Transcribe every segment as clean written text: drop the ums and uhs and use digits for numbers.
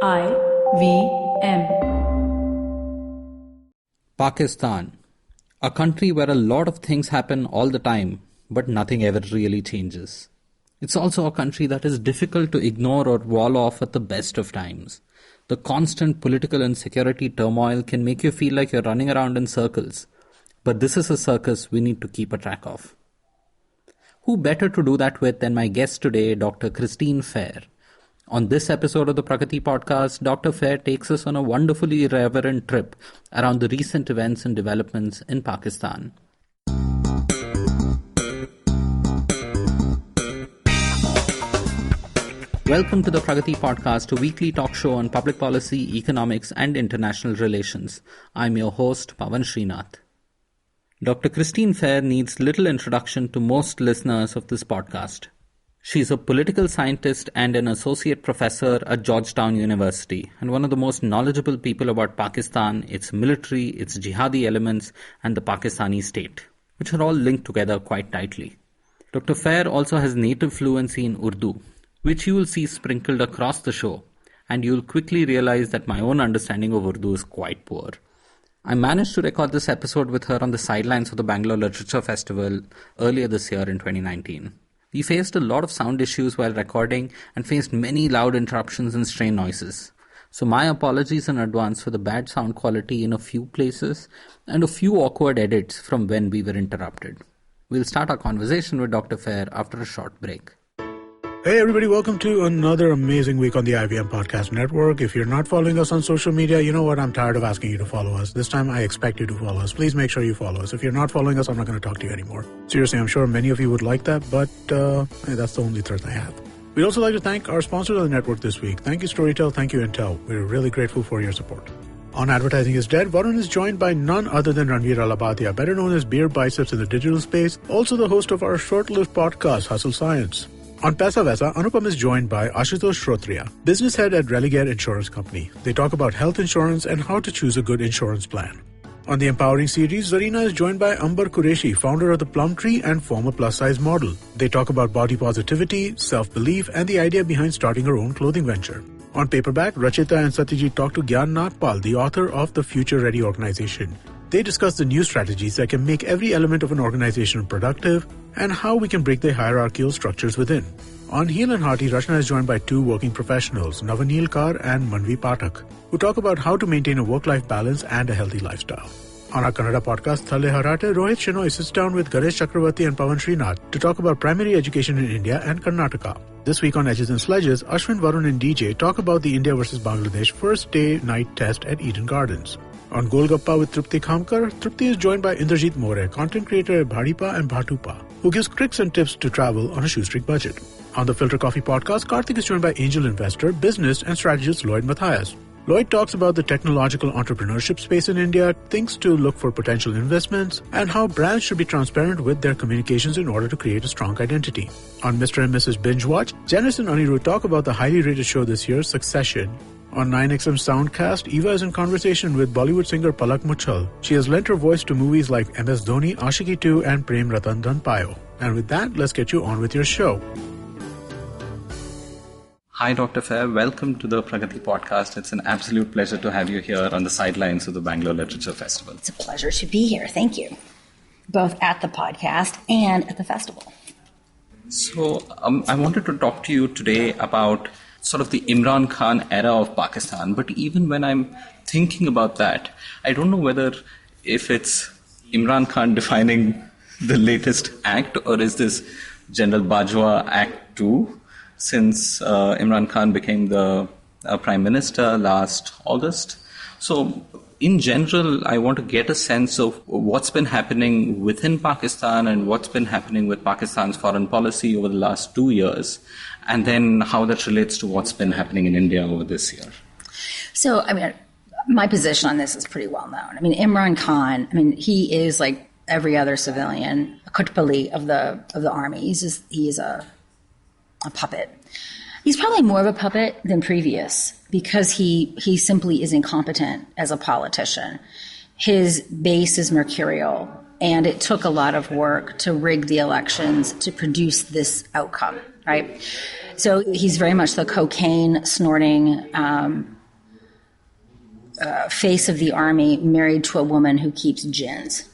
IVM. Pakistan, a country where a lot of things happen all the time, but nothing ever really changes. It's also a country that is difficult to ignore or wall off at the best of times. The constant political and security turmoil can make you feel like you're running around in circles. But this is a circus we need to keep a track of. Who better to do that with than my guest today, Dr. Christine Fair. On this episode of the Pragati Podcast, Dr. Fair takes us on a wonderfully irreverent trip around the recent events and developments in Pakistan. Welcome to the Pragati Podcast, a weekly talk show on public policy, economics, and international relations. I'm your host, Pavan Srinath. Dr. Christine Fair needs little introduction to most listeners of this podcast. She's a political scientist and an associate professor at Georgetown University, and one of the most knowledgeable people about Pakistan, its military, its jihadi elements, and the Pakistani state, which are all linked together quite tightly. Dr. Fair also has native fluency in Urdu, which you will see sprinkled across the show, and you'll quickly realize that my own understanding of Urdu is quite poor. I managed to record this episode with her on the sidelines of the Bangalore Literature Festival earlier this year in 2019. We faced a lot of sound issues while recording and faced many loud interruptions and stray noises. So my apologies in advance for the bad sound quality in a few places and a few awkward edits from when we were interrupted. We'll start our conversation with Dr. Fair after a short break. Hey everybody, welcome to another amazing week on the IVM Podcast Network. If you're not following us on social media, you know what? I'm tired of asking you to follow us. This time I expect you to follow us. Please make sure you follow us. If you're not following us, I'm not going to talk to you anymore. Seriously, I'm sure many of you would like that, but that's the only threat I have. We'd also like to thank our sponsors of the network this week. Thank you, Storytel. Thank you, Intel. We're really grateful for your support. On Advertising is Dead, Varun is joined by none other than Ranveer Alabadia, better known as Beer Biceps in the digital space, also the host of our short-lived podcast, Hustle Science. On Paisa Vaisa, Anupam is joined by Ashutosh Shrotriya, business head at Religare Insurance Company. They talk about health insurance and how to choose a good insurance plan. On the Empowering series, Zarina is joined by Ambar Qureshi, founder of the Plum Tree and former plus-size model. They talk about body positivity, self-belief, and the idea behind starting her own clothing venture. On Paperback, Rachita and Satyajit talk to Gyan Nagpal, the author of the Future Ready organization. They discuss the new strategies that can make every element of an organization productive and how we can break the hierarchical structures within. On Heel and Hearty, Rachna is joined by two working professionals, Navaneel Kaur and Manvi Pathak, who talk about how to maintain a work-life balance and a healthy lifestyle. On our Kannada podcast, Thale Harate, Rohit Shenoy sits down with Ganesh Chakravarti and Pavan Srinath to talk about primary education in India and Karnataka. This week on Edges and Sledges, Ashwin, Varun and DJ talk about the India versus Bangladesh first day night test at Eden Gardens. On Golgappa with Trupti Khamkar, Trupti is joined by Indrajit More, content creator at Bhadipa and Bhatupa, who gives tricks and tips to travel on a shoestring budget. On the Filter Coffee podcast, Karthik is joined by angel investor, business and strategist Lloyd Matthias. Lloyd talks about the technological entrepreneurship space in India, things to look for potential investments, and how brands should be transparent with their communications in order to create a strong identity. On Mr. and Mrs. Binge Watch, Janice and Anirudh talk about the highly rated show this year, Succession. On 9XM Soundcast, Eva is in conversation with Bollywood singer Palak Muchal. She has lent her voice to movies like MS Dhoni, Ashiki 2 and Prem Ratan Dhan Payo. And with that, let's get you on with your show. Hi, Dr. Fair. Welcome to the Pragati Podcast. It's an absolute pleasure to have you here on the sidelines of the Bangalore Literature Festival. It's a pleasure to be here. Thank you. Both at the podcast and at the festival. So I wanted to talk to you today about sort of the Imran Khan era of Pakistan. But even when I'm thinking about that, I don't know whether if it's Imran Khan defining the latest act or is this General Bajwa Act 2, since Imran Khan became the Prime Minister last August. So in general, I want to get a sense of what's been happening within Pakistan and what's been happening with Pakistan's foreign policy over the last 2 years, and then how that relates to what's been happening in India over this year. So, my position on this is pretty well known. Imran Khan, he is like every other civilian, a Kutpali of the army. He is a puppet. He's probably more of a puppet than previous because he simply is incompetent as a politician. His base is mercurial, and it took a lot of work to rig the elections to produce this outcome, right? So he's very much the cocaine snorting face of the army, married to a woman who keeps gins.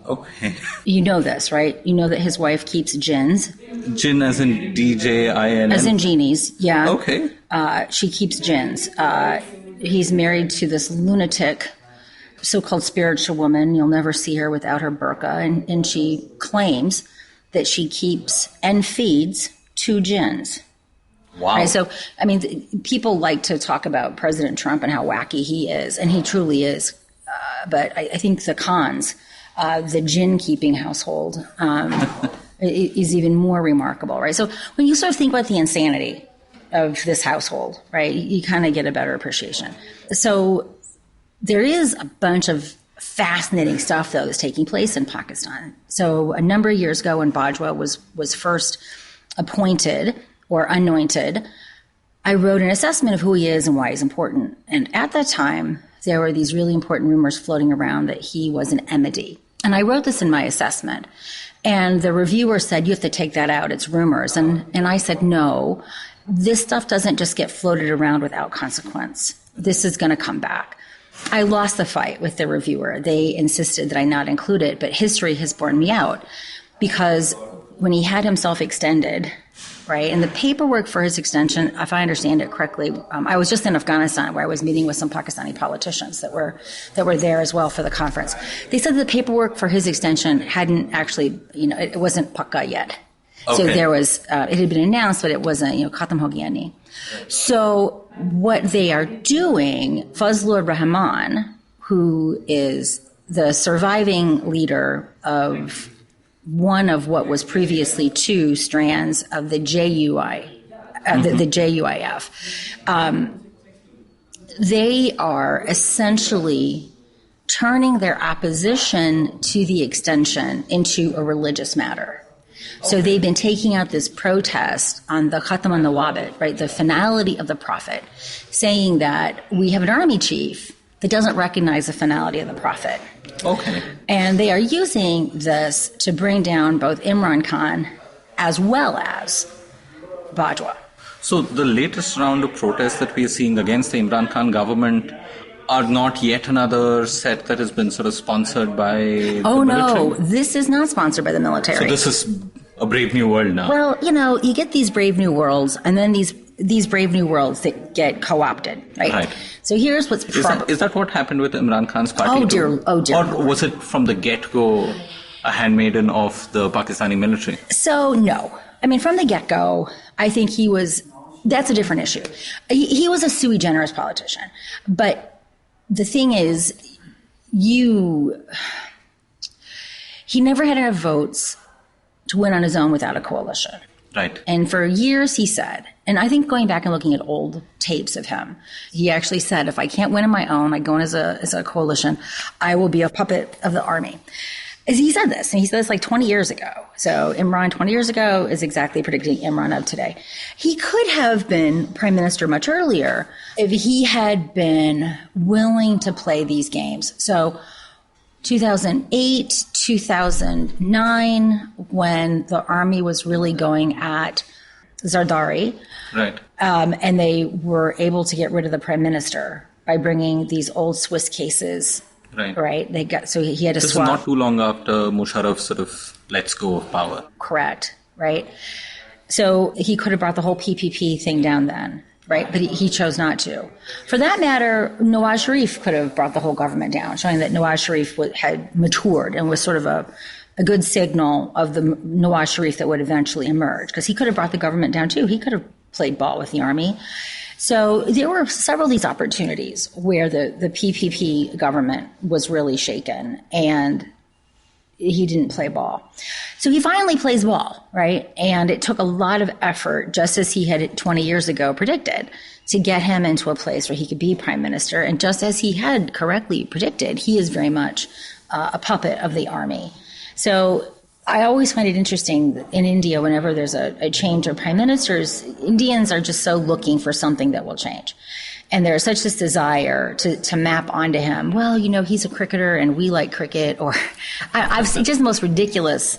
Okay. You know this, right? You know that his wife keeps gins. Gin as in DJIN? As in genies, yeah. Okay. She keeps gins. He's married to this lunatic, so-called spiritual woman. You'll never see her without her burqa. And she claims that she keeps and feeds 2 gins. Wow. Right? So, I mean, people like to talk about President Trump and how wacky he is, and he truly is. But I think the Khans, the gin-keeping household, is even more remarkable, right? So when you sort of think about the insanity of this household, right, you kind of get a better appreciation. So there is a bunch of fascinating stuff, though, that's taking place in Pakistan. So a number of years ago when Bajwa was first appointed or anointed, I wrote an assessment of who he is and why he's important. And at that time, there were these really important rumors floating around that he was an Ahmadi. And I wrote this in my assessment. And the reviewer said, you have to take that out. It's rumors. And I said, no, this stuff doesn't just get floated around without consequence. This is going to come back. I lost the fight with the reviewer. They insisted that I not include it, but history has borne me out because when he had himself extended, right, and the paperwork for his extension, if I understand it correctly, I was just in Afghanistan where I was meeting with some Pakistani politicians that were there as well for the conference. They said that the paperwork for his extension hadn't actually, it wasn't pakka yet. Okay. So there was, it had been announced, but it wasn't, khatam ho gaya nahi. So what they are doing, Fazlur Rahman, who is the surviving leader of one of what was previously 2 strands of the JUI, the JUIF, they are essentially turning their opposition to the extension into a religious matter. So they've been taking out this protest on the Khatam al-Nawabit, right, the finality of the Prophet, saying that we have an army chief that doesn't recognize the finality of the Prophet. Okay. And they are using this to bring down both Imran Khan as well as Bajwa. So the latest round of protests that we are seeing against the Imran Khan government are not yet another set that has been sort of sponsored by the military? No, this is not sponsored by the military. So this is a brave new world now. Well, you get these brave new worlds, and then these brave new worlds that get co-opted, right? Right. So here's what's is that what happened with Imran Khan's party? Oh dear. Or was it from the get-go a handmaiden of the Pakistani military? So no. I mean, from the get-go, I think that's a different issue. He was a sui generis politician. But the thing is, he never had enough votes to win on his own without a coalition. Right. And for years he said, and I think going back and looking at old tapes of him, he actually said, if I can't win on my own, I go in as a coalition, I will be a puppet of the army. He said this, and he said this like 20 years ago. So Imran 20 years ago is exactly predicting Imran of today. He could have been prime minister much earlier if he had been willing to play these games. So 2008, 2009, when the army was really going at Zardari. Right. And they were able to get rid of the prime minister by bringing these old Swiss cases. Right. He had to swap. This is not too long after Musharraf sort of lets go of power. Correct. Right. So he could have brought the whole PPP thing down then. Right. But he chose not to. For that matter, Nawaz Sharif could have brought the whole government down, showing that Nawaz Sharif had matured and was sort of a good signal of the Nawaz Sharif that would eventually emerge, because he could have brought the government down too. He could have played ball with the army. So there were several of these opportunities where the PPP government was really shaken and he didn't play ball. So he finally plays ball, right? And it took a lot of effort, just as he had 20 years ago predicted, to get him into a place where he could be prime minister. And just as he had correctly predicted, he is very much a puppet of the army. So I always find it interesting that in India, whenever there's a change of prime ministers, Indians are just so looking for something that will change. And there's such this desire to map onto him, well, he's a cricketer and we like cricket, or I've seen just the most ridiculous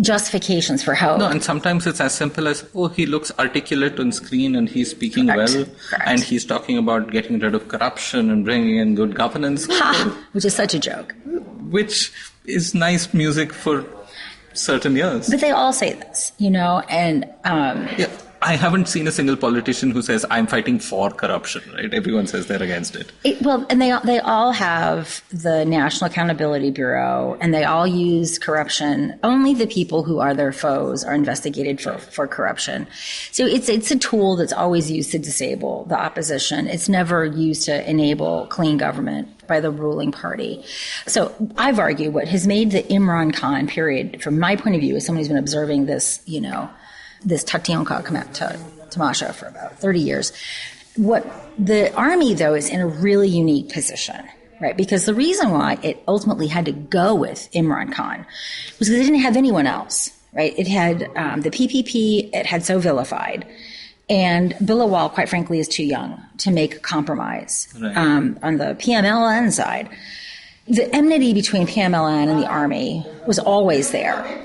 justifications for how. No, and sometimes it's as simple as, oh, he looks articulate on screen and he's speaking Correct. well, and he's talking about getting rid of corruption and bringing in good governance. Which is such a joke. Which is nice music for certain years. But they all say this, and Yeah, I haven't seen a single politician who says, I'm fighting for corruption, right? Everyone says they're against it. And they all have the National Accountability Bureau, and they all use corruption. Only the people who are their foes are investigated for corruption. So it's a tool that's always used to disable the opposition. It's never used to enable clean government by the ruling party. So I've argued what has made the Imran Khan period, from my point of view, as someone who's been observing this, this Tatyonka Tamasha for about 30 years. What the army, though, is in a really unique position, right? Because the reason why it ultimately had to go with Imran Khan was because it didn't have anyone else, right? It had the PPP, it had so vilified. And Bilawal, quite frankly, is too young to make a compromise. Right. On the PMLN side, the enmity between PMLN and the army was always there.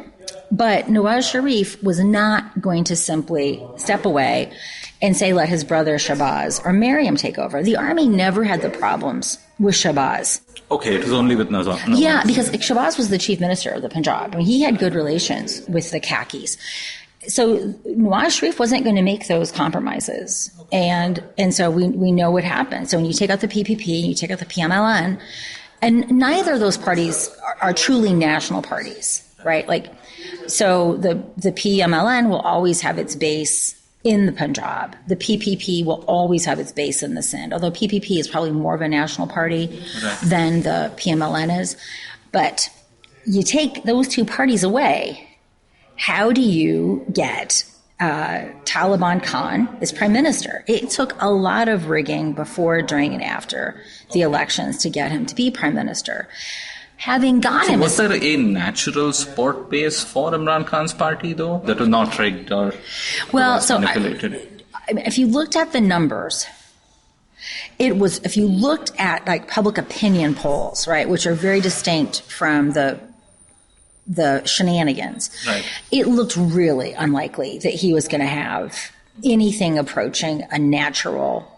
But Nawaz Sharif was not going to simply step away and say, let his brother Shabazz or Miriam take over. The army never had the problems with Shabazz. Okay, it was only with Nawaz. Yeah, because Shabazz was the chief minister of the Punjab. I mean, he had good relations with the khakis. So Nawaz Sharif wasn't going to make those compromises. And so we know what happened. So when you take out the PPP, you take out the PMLN, and neither of those parties are truly national parties, right? So the PMLN will always have its base in the Punjab. The PPP will always have its base in the Sindh, although PPP is probably more of a national party than the PMLN is. But you take those two parties away, how do you get Taliban Khan as prime minister? It took a lot of rigging before, during, and after the elections to get him to be prime minister. Having got him... Was there a natural support base for Imran Khan's party, though, that was not rigged or manipulated? If you looked at the numbers, it was... If you looked at public opinion polls, right, which are very distinct from the shenanigans, right, it looked really unlikely that he was going to have anything approaching a natural...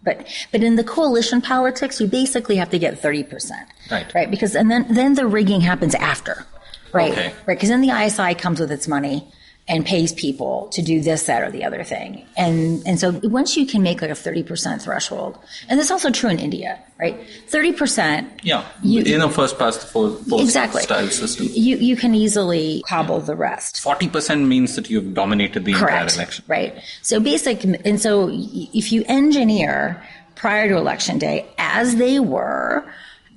But in the coalition politics, you basically have to get 30%, right? Because and then the rigging happens after, right? Okay. Right? Because then the ISI comes with its money and pays people to do this, that, or the other thing, and so once you can make a 30% threshold, and that's also true in India, right? 30%. Yeah, in a first past the post exactly style system, you can easily cobble the rest. 40% means that you've dominated the entire election, right? So if you engineer prior to election day, as they were,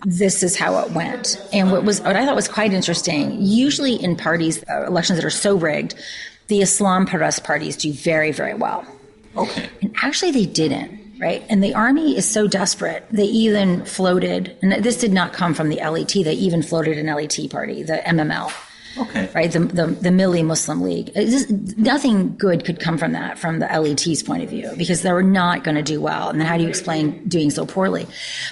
this is how it went. And what I thought was quite interesting, usually in parties, elections that are so rigged, the Islam Parast parties do very, very well. Okay. And actually they didn't, right? And the army is so desperate, they even floated, and this did not come from the LET, they even floated an LET party, the MML. Okay. Right, the Milli Muslim League. Nothing good could come from that, from the LET's point of view, because they were not going to do well. And then how do you explain doing so poorly?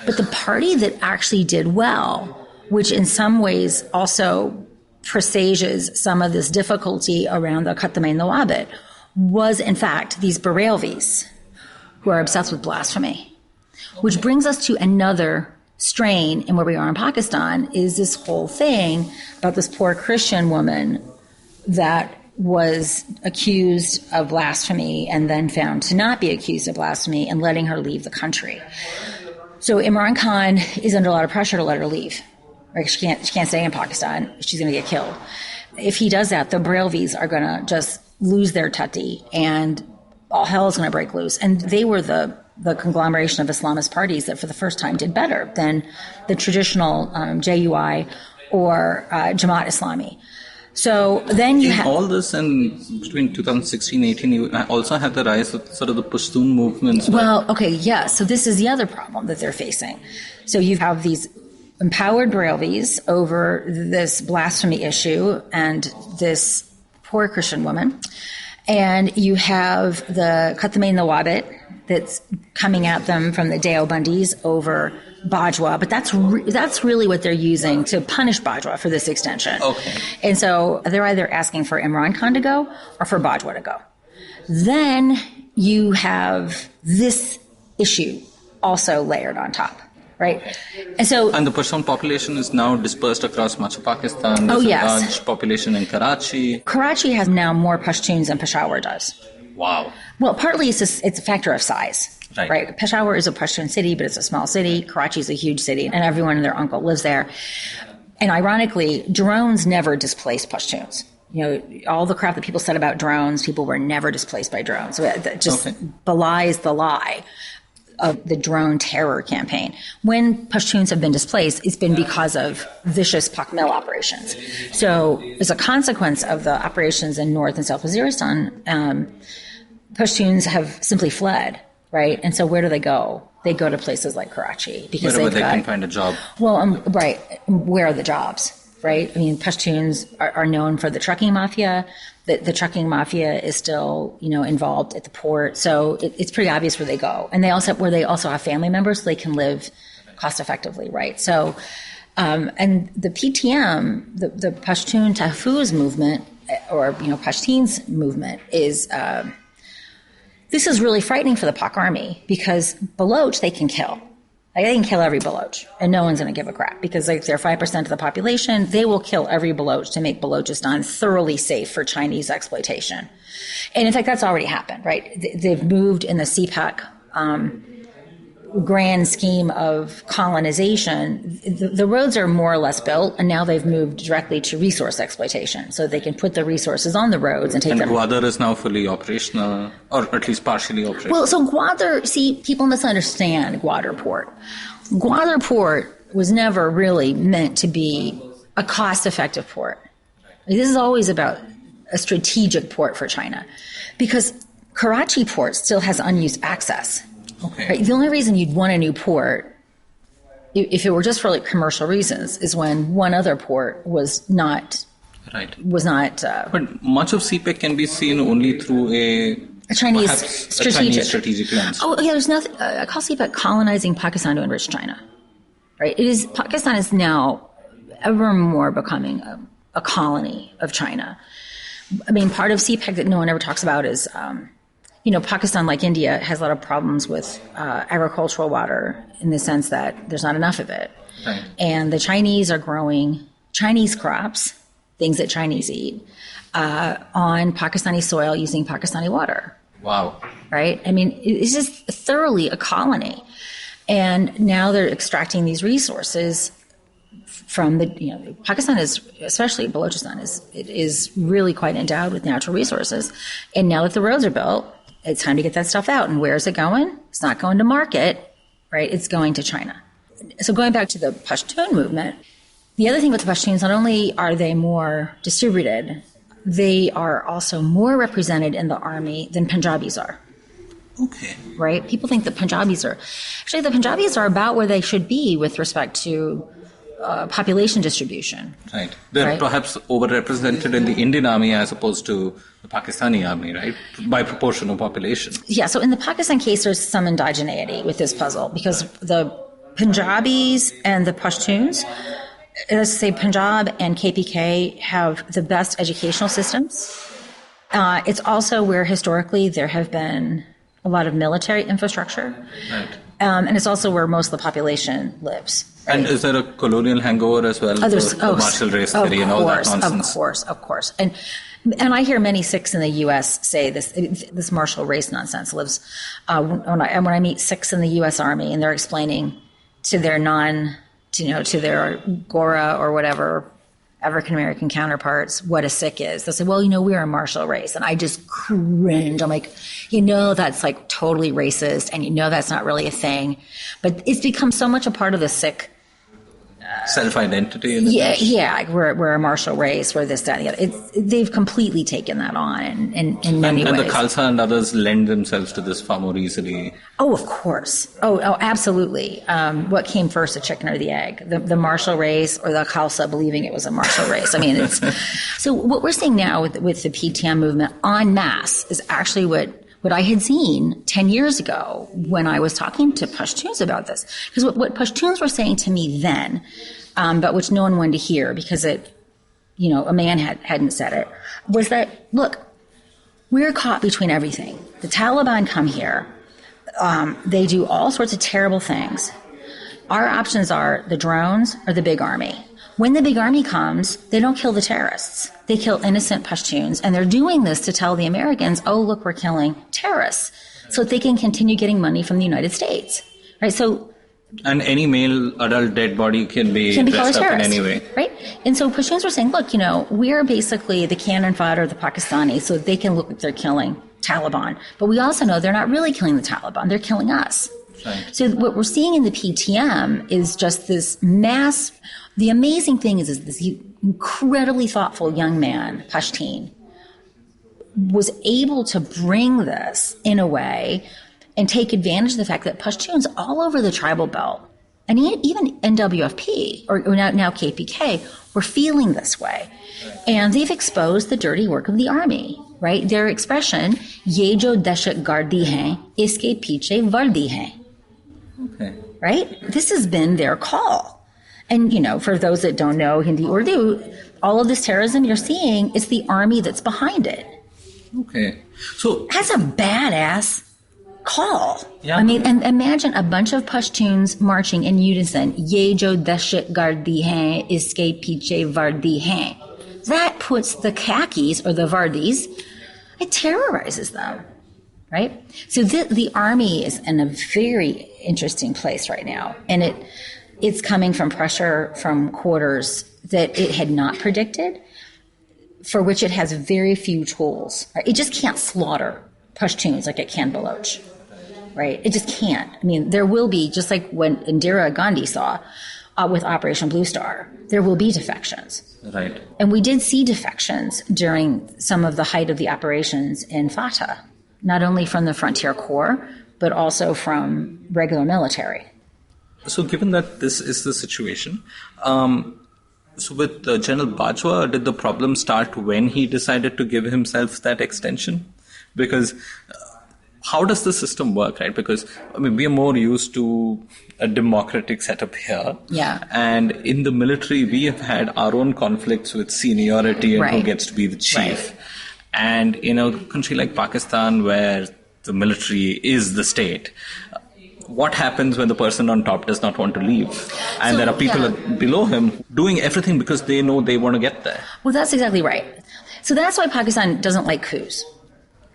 But the party that actually did well, which in some ways also presages some of this difficulty around the Khatame Nawabit, was in fact these Barelvis, who are obsessed with blasphemy. Which brings us to another strain in where we are in Pakistan, is this whole thing about this poor Christian woman that was accused of blasphemy and then found to not be accused of blasphemy, and letting her leave the country. So Imran Khan is under a lot of pressure to let her leave. Right? She can't stay in Pakistan. She's going to get killed. If he does that, the Barelvis are going to just lose their tati, and all hell is going to break loose. And they were the conglomeration of Islamist parties that for the first time did better than the traditional JUI or Jamaat Islami. So then you have all this, and between 2016-18, you also had the rise of sort of the Pashtun movements. Well, okay, yeah. So this is the other problem that they're facing. So you have these empowered Barelvis over this blasphemy issue and this poor Christian woman. And you have the Khatame Nawabit that's coming at them from the Deo Bundis over Bajwa, but that's really what they're using to punish Bajwa for this extension. Okay. And so they're either asking for Imran Khan to go or for Bajwa to go. Then you have this issue also layered on top, right? And the Pashtun population is now dispersed across much of Pakistan. There's a large population in Karachi. Karachi has now more Pashtuns than Peshawar does. Wow. Well, partly it's a factor of size. Right. Peshawar is a Pashtun city, but it's a small city. Karachi is a huge city, and everyone and their uncle lives there. And ironically, drones never displaced Pashtuns. All the crap that people said about drones, people were never displaced by drones. So that just belies the lie of the drone terror campaign. When Pashtuns have been displaced, it's been because of vicious Pak mill operations. So as a consequence of the operations in North and South Waziristan, Pashtuns have simply fled. Right. And so where do they go? They go to places like Karachi because wherever they can find a job. Well, right. Where are the jobs? Right. I mean, Pashtuns are known for the trucking mafia. The trucking mafia is still, involved at the port. So it's pretty obvious where they go. And they also have family members so they can live cost effectively. Right. So and the PTM, the Pashtun Tahfuz movement or, Pashtuns movement is this is really frightening for the Pak army because Baloch they can kill. Like, they can kill every Baloch, and no one's going to give a crap because they're 5% of the population. They will kill every Baloch to make Balochistan thoroughly safe for Chinese exploitation. And in fact, that's already happened, right? They've moved in the CPEC grand scheme of colonization. The roads are more or less built, and now they've moved directly to resource exploitation, so they can put the resources on the roads and take them. And Gwadar is now fully operational, or at least partially operational. Well, so Gwadar, people misunderstand Gwadar Port. Gwadar Port was never really meant to be a cost-effective port. This is always about a strategic port for China, because Karachi Port still has unused access. Okay. Right? The only reason you'd want a new port, if it were just for commercial reasons, is when one other port was not. Right. But much of CPEC can be seen only through a Chinese strategic lens. Oh yeah, there's nothing. I call CPEC colonizing Pakistan to enrich China. Right. Pakistan is now ever more becoming a colony of China. I mean, part of CPEC that no one ever talks about is. Pakistan, like India, has a lot of problems with agricultural water in the sense that there's not enough of it. Right. And the Chinese are growing Chinese crops, things that Chinese eat, on Pakistani soil using Pakistani water. Wow. Right? I mean, it's just thoroughly a colony. And now they're extracting these resources from Pakistan is, especially Balochistan, is really quite endowed with natural resources. And now that the roads are built, it's time to get that stuff out. And where's it going? It's not going to market, right? It's going to China. So going back to the Pashtun movement, the other thing with the Pashtuns, not only are they more distributed, they are also more represented in the army than Punjabis are. Okay. Right? People think the Punjabis are about where they should be with respect to population distribution. Right. They're perhaps overrepresented in the Indian army as opposed to the Pakistani army, right? By proportion of population. Yeah, so in the Pakistan case, there's some indigeneity with this puzzle because the Punjabis and the Pashtuns, let's say Punjab and KPK have the best educational systems. It's also where historically there have been a lot of military infrastructure. Right. And it's also where most of the population lives. Right? And is there a colonial hangover as well? The martial race theory and all that nonsense? Of course. And I hear many Sikhs in the U.S. say this martial race nonsense lives. When I meet Sikhs in the U.S. Army and they're explaining to their to their Gora or whatever African American counterparts what a Sikh is, they'll say, well, we're a martial race. And I just cringe. I'm like, that's like totally racist and that's not really a thing. But it's become so much a part of the Sikh self-identity. Yeah. We're a martial race. We're this, that, and the other. They've completely taken that on in many ways. And the Khalsa and others lend themselves to this far more easily. Oh, of course. Oh, absolutely. What came first, the chicken or the egg? The martial race or the Khalsa believing it was a martial race? I mean, so what we're seeing now with the PTM movement en masse is actually what what I had seen 10 years ago when I was talking to Pashtuns about this. Because what Pashtuns were saying to me then, but which no one wanted to hear because a man hadn't said it, was that, look, we're caught between everything. The Taliban come here. They do all sorts of terrible things. Our options are the drones or the big army. When the big army comes, they don't kill the terrorists. They kill innocent Pashtuns. And they're doing this to tell the Americans, oh, look, we're killing terrorists, so that they can continue getting money from the United States. Right? And any male adult dead body can be dressed up in any way. Right? And so Pashtuns were saying, look, we're basically the cannon fodder of the Pakistani, so they can look like they're killing Taliban. But we also know they're not really killing the Taliban. They're killing us. Right. So what we're seeing in the PTM is just this mass. The amazing thing is this incredibly thoughtful young man, Pashtun, was able to bring this in a way and take advantage of the fact that Pashtuns all over the tribal belt, and even NWFP, or now KPK, were feeling this way. And they've exposed the dirty work of the army, right? Their expression, ye jo dashat gardi hain, iske piche vardi hain. Okay. Right? This has been their call. And, for those that don't know Hindi Urdu, all of this terrorism you're seeing, it's the army that's behind it. Okay. So that's a badass call. Yeah. I mean, and imagine a bunch of Pashtuns marching in unison. Ye jo dashat gardi hain, iske piche vardi hain. That puts the khakis or the vardis, it terrorizes them. Right? So the army is in a very interesting place right now. And it's coming from pressure from quarters that it had not predicted, for which it has very few tools. Right? It just can't slaughter Pashtuns like it can Baloch. Right? It just can't. I mean, there will be, just like when Indira Gandhi saw with Operation Blue Star, there will be defections. Right. And we did see defections during some of the height of the operations in Fatah, not only from the Frontier Corps, but also from regular military. So given that this is the situation, so with General Bajwa, did the problem start when he decided to give himself that extension? Because how does the system work, right? Because, we are more used to a democratic setup here. Yeah. And in the military, we have had our own conflicts with seniority and who gets to be the chief. Right. And in a country like Pakistan, where the military is the state, what happens when the person on top does not want to leave? And there are people below him doing everything because they know they want to get there. Well, that's exactly right. So that's why Pakistan doesn't like coups.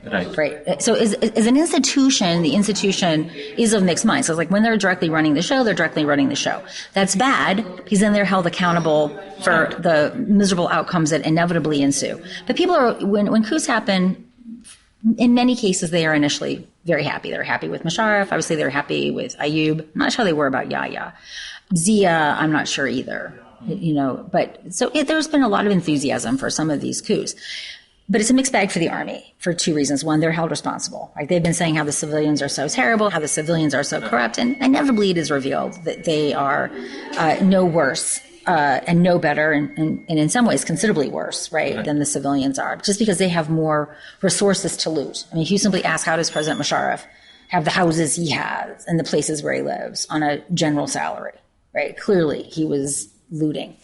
Right. Right. So as an institution, the institution is of mixed minds. So it's like when they're directly running the show, they're directly running the show. That's bad because then they're held accountable for the miserable outcomes that inevitably ensue. But people are, when coups happen, in many cases, they are initially very happy. They're happy with Musharraf. Obviously, they're happy with Ayub. I'm not sure they were about Yahya. Zia, I'm not sure either. But so there's been a lot of enthusiasm for some of these coups. But it's a mixed bag for the army for two reasons. One, they're held responsible. Like they've been saying how the civilians are so terrible, how the civilians are so corrupt, and inevitably it is revealed that they are no worse and no better, and in some ways considerably worse, right, than the civilians are, just because they have more resources to loot. I mean, if you simply ask, how does President Musharraf have the houses he has and the places where he lives on a general salary, right? Clearly, he was looting.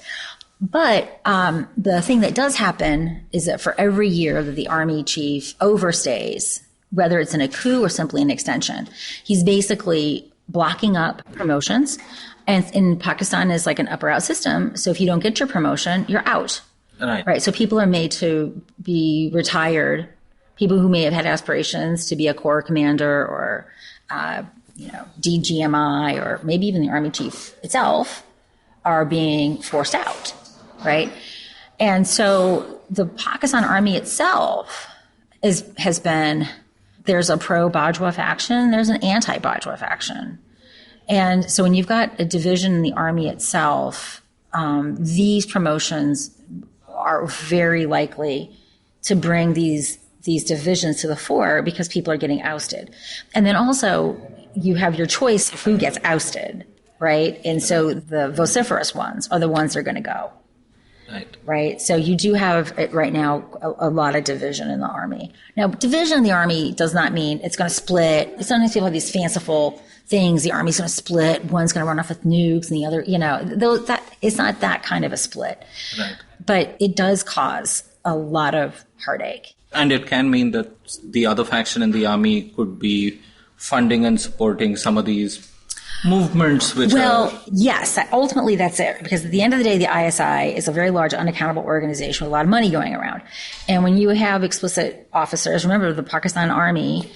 But the thing that does happen is that for every year that the army chief overstays, whether it's in a coup or simply an extension, he's basically blocking up promotions. And in Pakistan, it's like an up-or-out system. So if you don't get your promotion, you're out. Right. So people are made to be retired. People who may have had aspirations to be a corps commander or, DGMI or maybe even the army chief itself are being forced out. Right. And so the Pakistan army itself has been, there's a pro-Bajwa faction, there's an anti-Bajwa faction. And so when you've got a division in the army itself, these promotions are very likely to bring these divisions to the fore because people are getting ousted. And then also you have your choice of who gets ousted, right? And so the vociferous ones are the ones that are going to go. Right. So you do have right now a lot of division in the Army. Now, division in the Army does not mean it's going to split. Sometimes people have these fanciful things. The Army's going to split. One's going to run off with nukes and the other, it's not that kind of a split. Right. But it does cause a lot of heartache. And it can mean that the other faction in the Army could be funding and supporting some of these movements yes, ultimately that's it. Because at the end of the day, the ISI is a very large unaccountable organization with a lot of money going around. And when you have explicit officers, remember the Pakistan Army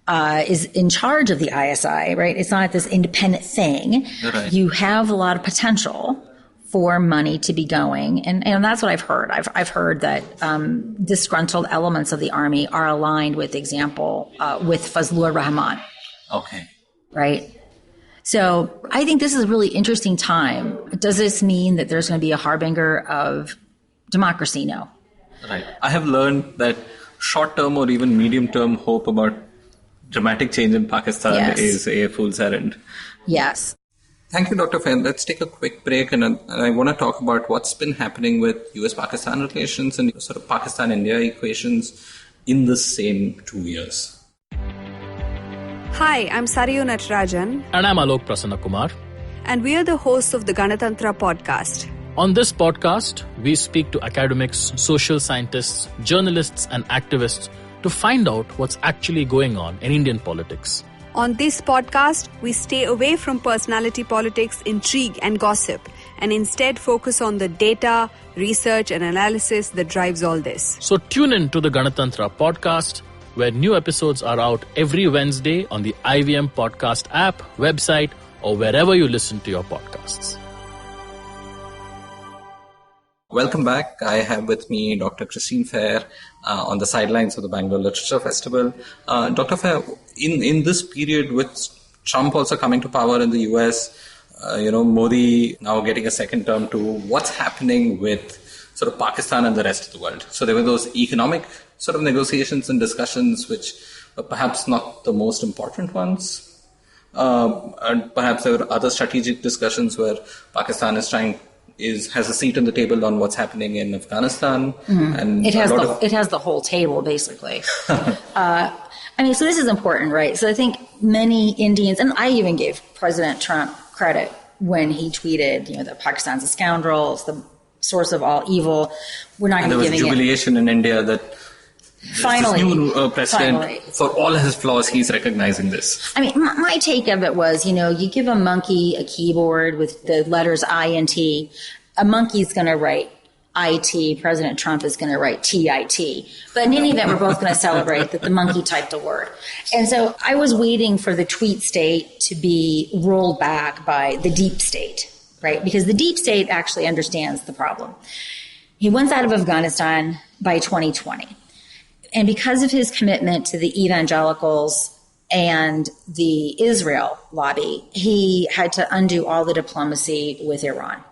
is in charge of the ISI, right? It's not this independent thing. Right. You have a lot of potential for money to be going. And that's what I've heard. I've heard that disgruntled elements of the Army are aligned with with Fazlur Rahman. Okay. Right? So I think this is a really interesting time. Does this mean that there's going to be a harbinger of democracy? No. Right. I have learned that short-term or even medium-term hope about dramatic change in Pakistan is a fool's errand. Yes. Thank you, Dr. Fair. Let's take a quick break, and I want to talk about what's been happening with US-Pakistan relations and sort of Pakistan-India equations in the same 2 years. Hi, I'm Sarayu Natarajan. And I'm Alok Prasanna Kumar. And we are the hosts of the Ganatantra podcast. On this podcast, we speak to academics, social scientists, journalists, and activists to find out what's actually going on in Indian politics. On this podcast, we stay away from personality politics, intrigue, and gossip, and instead focus on the data, research, and analysis that drives all this. So tune in to the Ganatantra podcast, where new episodes are out every Wednesday on the IVM Podcast app, website, or wherever you listen to your podcasts. Welcome back. I have with me Dr. Christine Fair on the sidelines of the Bangalore Literature Festival. Dr. Fair, in this period with Trump also coming to power in the US, Modi now getting a second term too, what's happening with sort of Pakistan and the rest of the world? So there were those economic sort of negotiations and discussions which were perhaps not the most important ones. And perhaps there were other strategic discussions where Pakistan has a seat on the table on what's happening in Afghanistan. And it has the whole table, basically. So this is important, right? So I think many Indians, and I even gave President Trump credit when he tweeted, that Pakistan's a scoundrel, it's the source of all evil. We're not going to be giving it. There was jubilation in India that finally, this new president, for all his flaws, he's recognizing this. My take of it was, you give a monkey a keyboard with the letters I and T, a monkey's going to write IT, President Trump is going to write TIT. But in any event, we're both going to celebrate that the monkey typed a word. And so I was waiting for the tweet state to be rolled back by the deep state, right? Because the deep state actually understands the problem. He wants out of Afghanistan by 2020. And because of his commitment to the evangelicals and the Israel lobby, he had to undo all the diplomacy with Iran.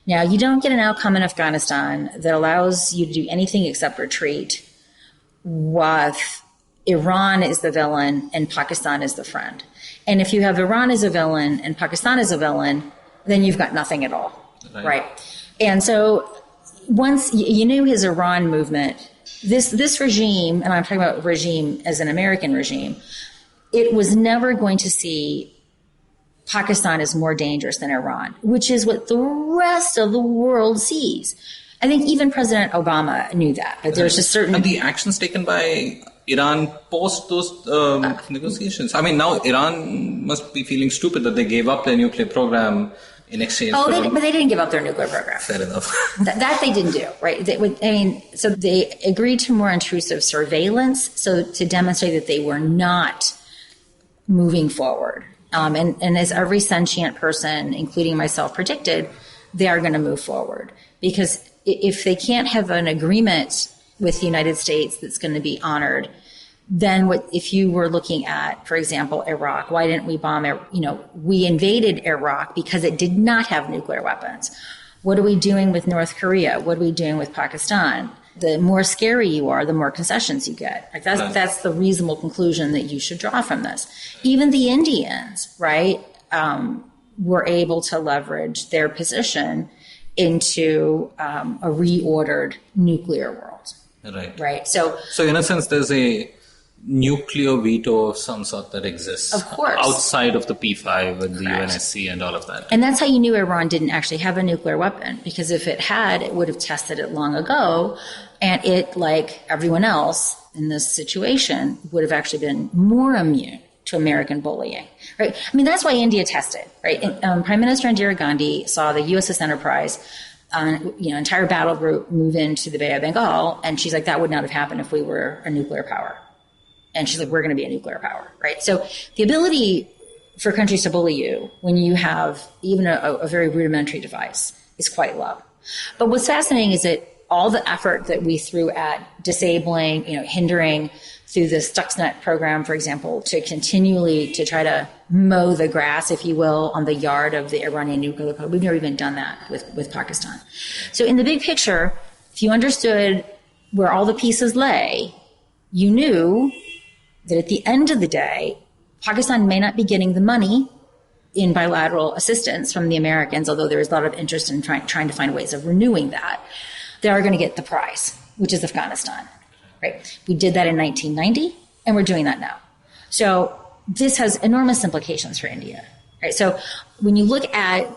Now, you don't get an outcome in Afghanistan that allows you to do anything except retreat with Iran is the villain and Pakistan is the friend. And if you have Iran as a villain and Pakistan as a villain, then you've got nothing at all, right? And so once you knew his Iran movement, this regime, and I'm talking about regime as an American regime, it was never going to see Pakistan as more dangerous than Iran, which is what the rest of the world sees. I think even President Obama knew that, but there's a certain... And the actions taken by Iran post those negotiations. Now Iran must be feeling stupid that they gave up their nuclear program in exchange for... But they didn't give up their nuclear program. Fair enough. that they didn't do, right? So they agreed to more intrusive surveillance, so to demonstrate that they were not moving forward. And as every sentient person, including myself, predicted, they are going to move forward. Because if they can't have an agreement with the United States that's going to be honored, then if you were looking at, for example, Iraq, why didn't we bomb, we invaded Iraq because it did not have nuclear weapons. What are we doing with North Korea? What are we doing with Pakistan? The more scary you are, the more concessions you get. That's the reasonable conclusion that you should draw from this. Even the Indians, right, were able to leverage their position into a reordered nuclear world. Right. So in a sense, there's a nuclear veto of some sort that exists, of course, outside of the P5 and the UNSC and all of that. And that's how you knew Iran didn't actually have a nuclear weapon, because if it had, it would have tested it long ago, and it, like everyone else in this situation, would have actually been more immune to American bullying, right? I mean, that's why India tested, right? And, Prime Minister Indira Gandhi saw the USS Enterprise, entire battle group move into the Bay of Bengal, and she's like, that would not have happened if we were a nuclear power. And she's like, we're going to be a nuclear power, right? So the ability for countries to bully you when you have even a very rudimentary device is quite low. But what's fascinating is that all the effort that we threw at disabling, hindering through the Stuxnet program, for example, to continually to try to mow the grass, if you will, on the yard of the Iranian nuclear code. We've never even done that with Pakistan. So in the big picture, if you understood where all the pieces lay, you knew that at the end of the day, Pakistan may not be getting the money in bilateral assistance from the Americans, although there is a lot of interest in trying to find ways of renewing that. They are going to get the prize, which is Afghanistan. Right? We did that in 1990, and we're doing that now. So this has enormous implications for India. Right? So when you look at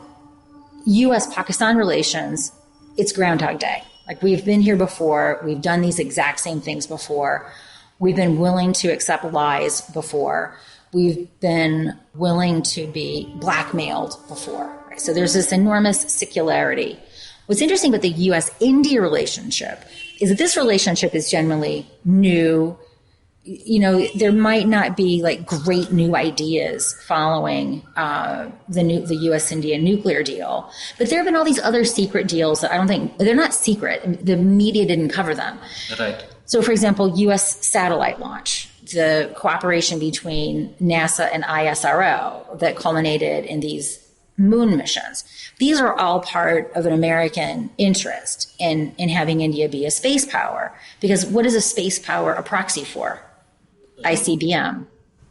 U.S.-Pakistan relations, it's Groundhog Day. Like, we've been here before. We've done these exact same things before. We've been willing to accept lies before. We've been willing to be blackmailed before. Right? So there's this enormous secularity. What's interesting about the U.S.-India relationship is that this relationship is generally new. There might not be like great new ideas following the U.S.-India nuclear deal, but there have been all these other secret deals that I don't think, they're not secret. The media didn't cover them. Right. So, for example, U.S. satellite launch, the cooperation between NASA and ISRO that culminated in these moon missions. These are all part of an American interest in having India be a space power. Because what is a space power a proxy for? ICBM.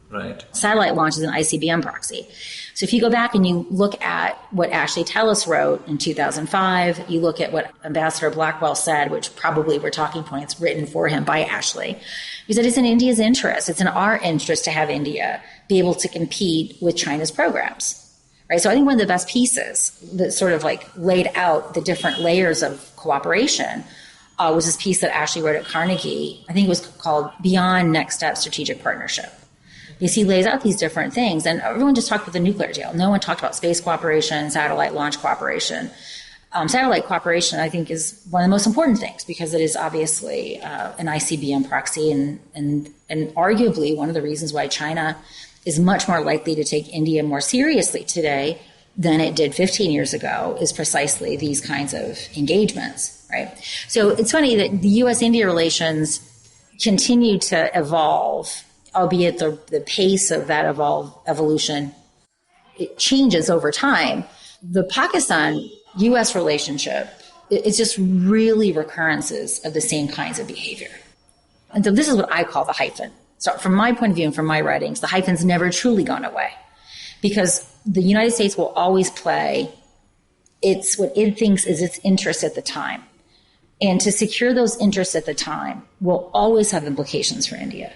Right. Satellite launch is an ICBM proxy. So if you go back and you look at what Ashley Tellis wrote in 2005, you look at what Ambassador Blackwell said, which probably were talking points written for him by Ashley. He said it's in India's interest. It's in our interest to have India be able to compete with China's programs. Right. So I think one of the best pieces that sort of like laid out the different layers of cooperation was this piece that Ashley wrote at Carnegie. I think it was called Beyond Next Step Strategic Partnership. Because he lays out these different things, and everyone just talked about the nuclear deal. No one talked about space cooperation, satellite launch cooperation. Satellite cooperation, I think, is one of the most important things because it is obviously an ICBM proxy and arguably one of the reasons why China is much more likely to take India more seriously today than it did 15 years ago is precisely these kinds of engagements, right? So it's funny that the U.S.-India relations continue to evolve, albeit the pace of that evolution, it changes over time. The Pakistan-U.S. relationship, it's just really recurrences of the same kinds of behavior. And so this is what I call the hyphen. So from my point of view and from my writings, the hyphen's never truly gone away because the United States will always play what it thinks is its interest at the time. And to secure those interests at the time will always have implications for India,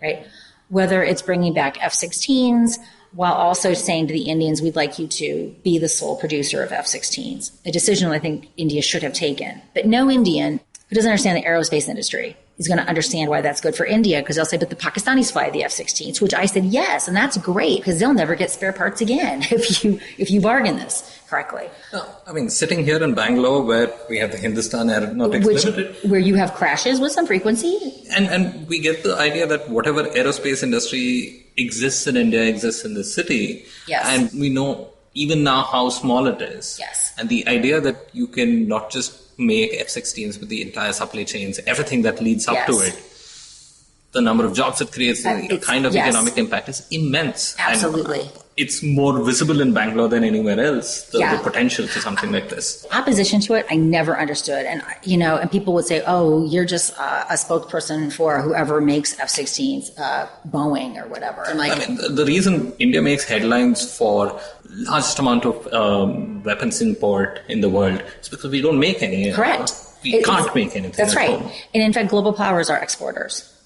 right? Whether it's bringing back F-16s while also saying to the Indians, we'd like you to be the sole producer of F-16s, a decision I think India should have taken. But no Indian who doesn't understand the aerospace industry is going to understand why that's good for India because they'll say, but the Pakistanis fly the F-16s, which I said, yes, and that's great because they'll never get spare parts again if you bargain this correctly. No, I mean, sitting here in Bangalore where we have the Hindustan Aeronautics Limited. Where you have crashes with some frequency. And we get the idea that whatever aerospace industry exists in India exists in this city. Yes. And we know even now how small it is. Yes. And the idea that you can not just make F-16s with the entire supply chains, everything that leads up to it, the number of jobs it creates, the kind of economic impact is immense. Absolutely. And it's more visible in Bangalore than anywhere else, the potential for something like this. Opposition to it, I never understood. And, and people would say, oh, you're just a spokesperson for whoever makes F-16s, Boeing or whatever. And the reason India makes headlines for largest amount of weapons import in the world, it's because we don't make any. Correct. We can't make anything. That's right. Home. And in fact, global powers are exporters.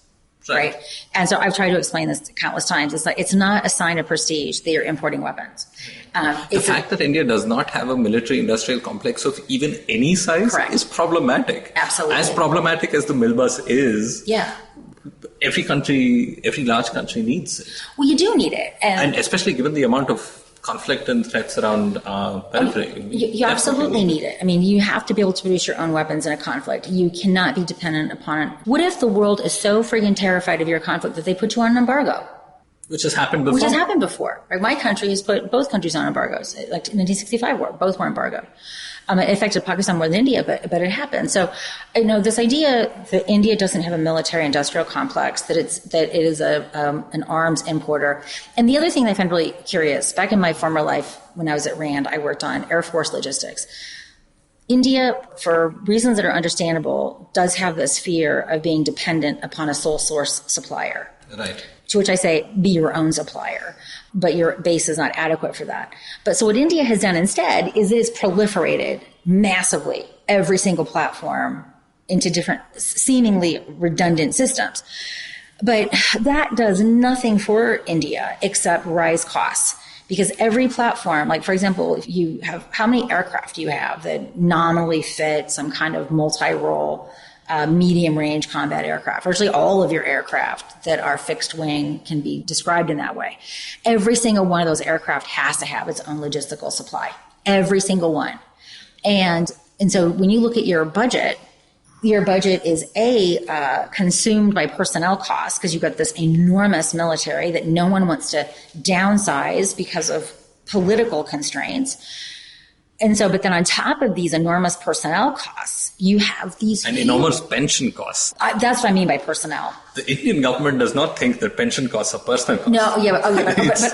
Right. And so I've tried to explain this countless times. It's like, it's not a sign of prestige that you're importing weapons. The fact that India does not have a military-industrial complex of even any size is problematic. Absolutely. As problematic as the Milbus is. Yeah. Every large country needs it. Well, you do need it. And especially given the amount of conflict and threats around periphery. You absolutely need it. I mean, you have to be able to produce your own weapons in a conflict. You cannot be dependent upon it. What if the world is so friggin' terrified of your conflict that they put you on an embargo? Which has happened before. Right? My country has put both countries on embargoes. Like in 1965 war, both were embargoed. It affected Pakistan more than India, but it happened. So, this idea that India doesn't have a military-industrial complex, that it is an arms importer. And the other thing that I find really curious, back in my former life when I was at RAND, I worked on Air Force logistics. India, for reasons that are understandable, does have this fear of being dependent upon a sole source supplier. Right. To which I say, be your own supplier. But your base is not adequate for that. But so what India has done instead is it's proliferated massively every single platform into different seemingly redundant systems. But that does nothing for India except rise costs. Because every platform, like for example, if you have, how many aircraft do you have that nominally fit some kind of multi-role medium-range combat aircraft? Virtually all of your aircraft that are fixed wing can be described in that way. Every single one of those aircraft has to have its own logistical supply. Every single one. And so when you look at your budget is consumed by personnel costs because you've got this enormous military that no one wants to downsize because of political constraints. And so, but then on top of these enormous personnel costs, you have these enormous pension costs. That's what I mean by personnel. The Indian government does not think that pension costs are personal costs. No, yeah,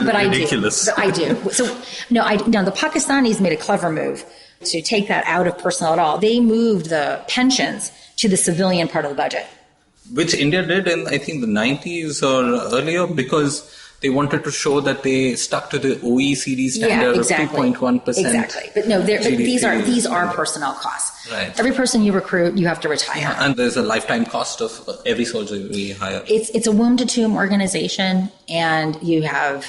but I do. Ridiculous. But I do. So, the Pakistanis made a clever move to take that out of personnel at all. They moved the pensions to the civilian part of the budget. Which India did in, I think, the 90s or earlier because they wanted to show that they stuck to the OECD standard of 2.1%. Exactly. But no, these are personnel costs. Right. Every person you recruit, you have to retire. Yeah, and there's a lifetime cost of every soldier we hire. It's a womb to tomb organization, and you have,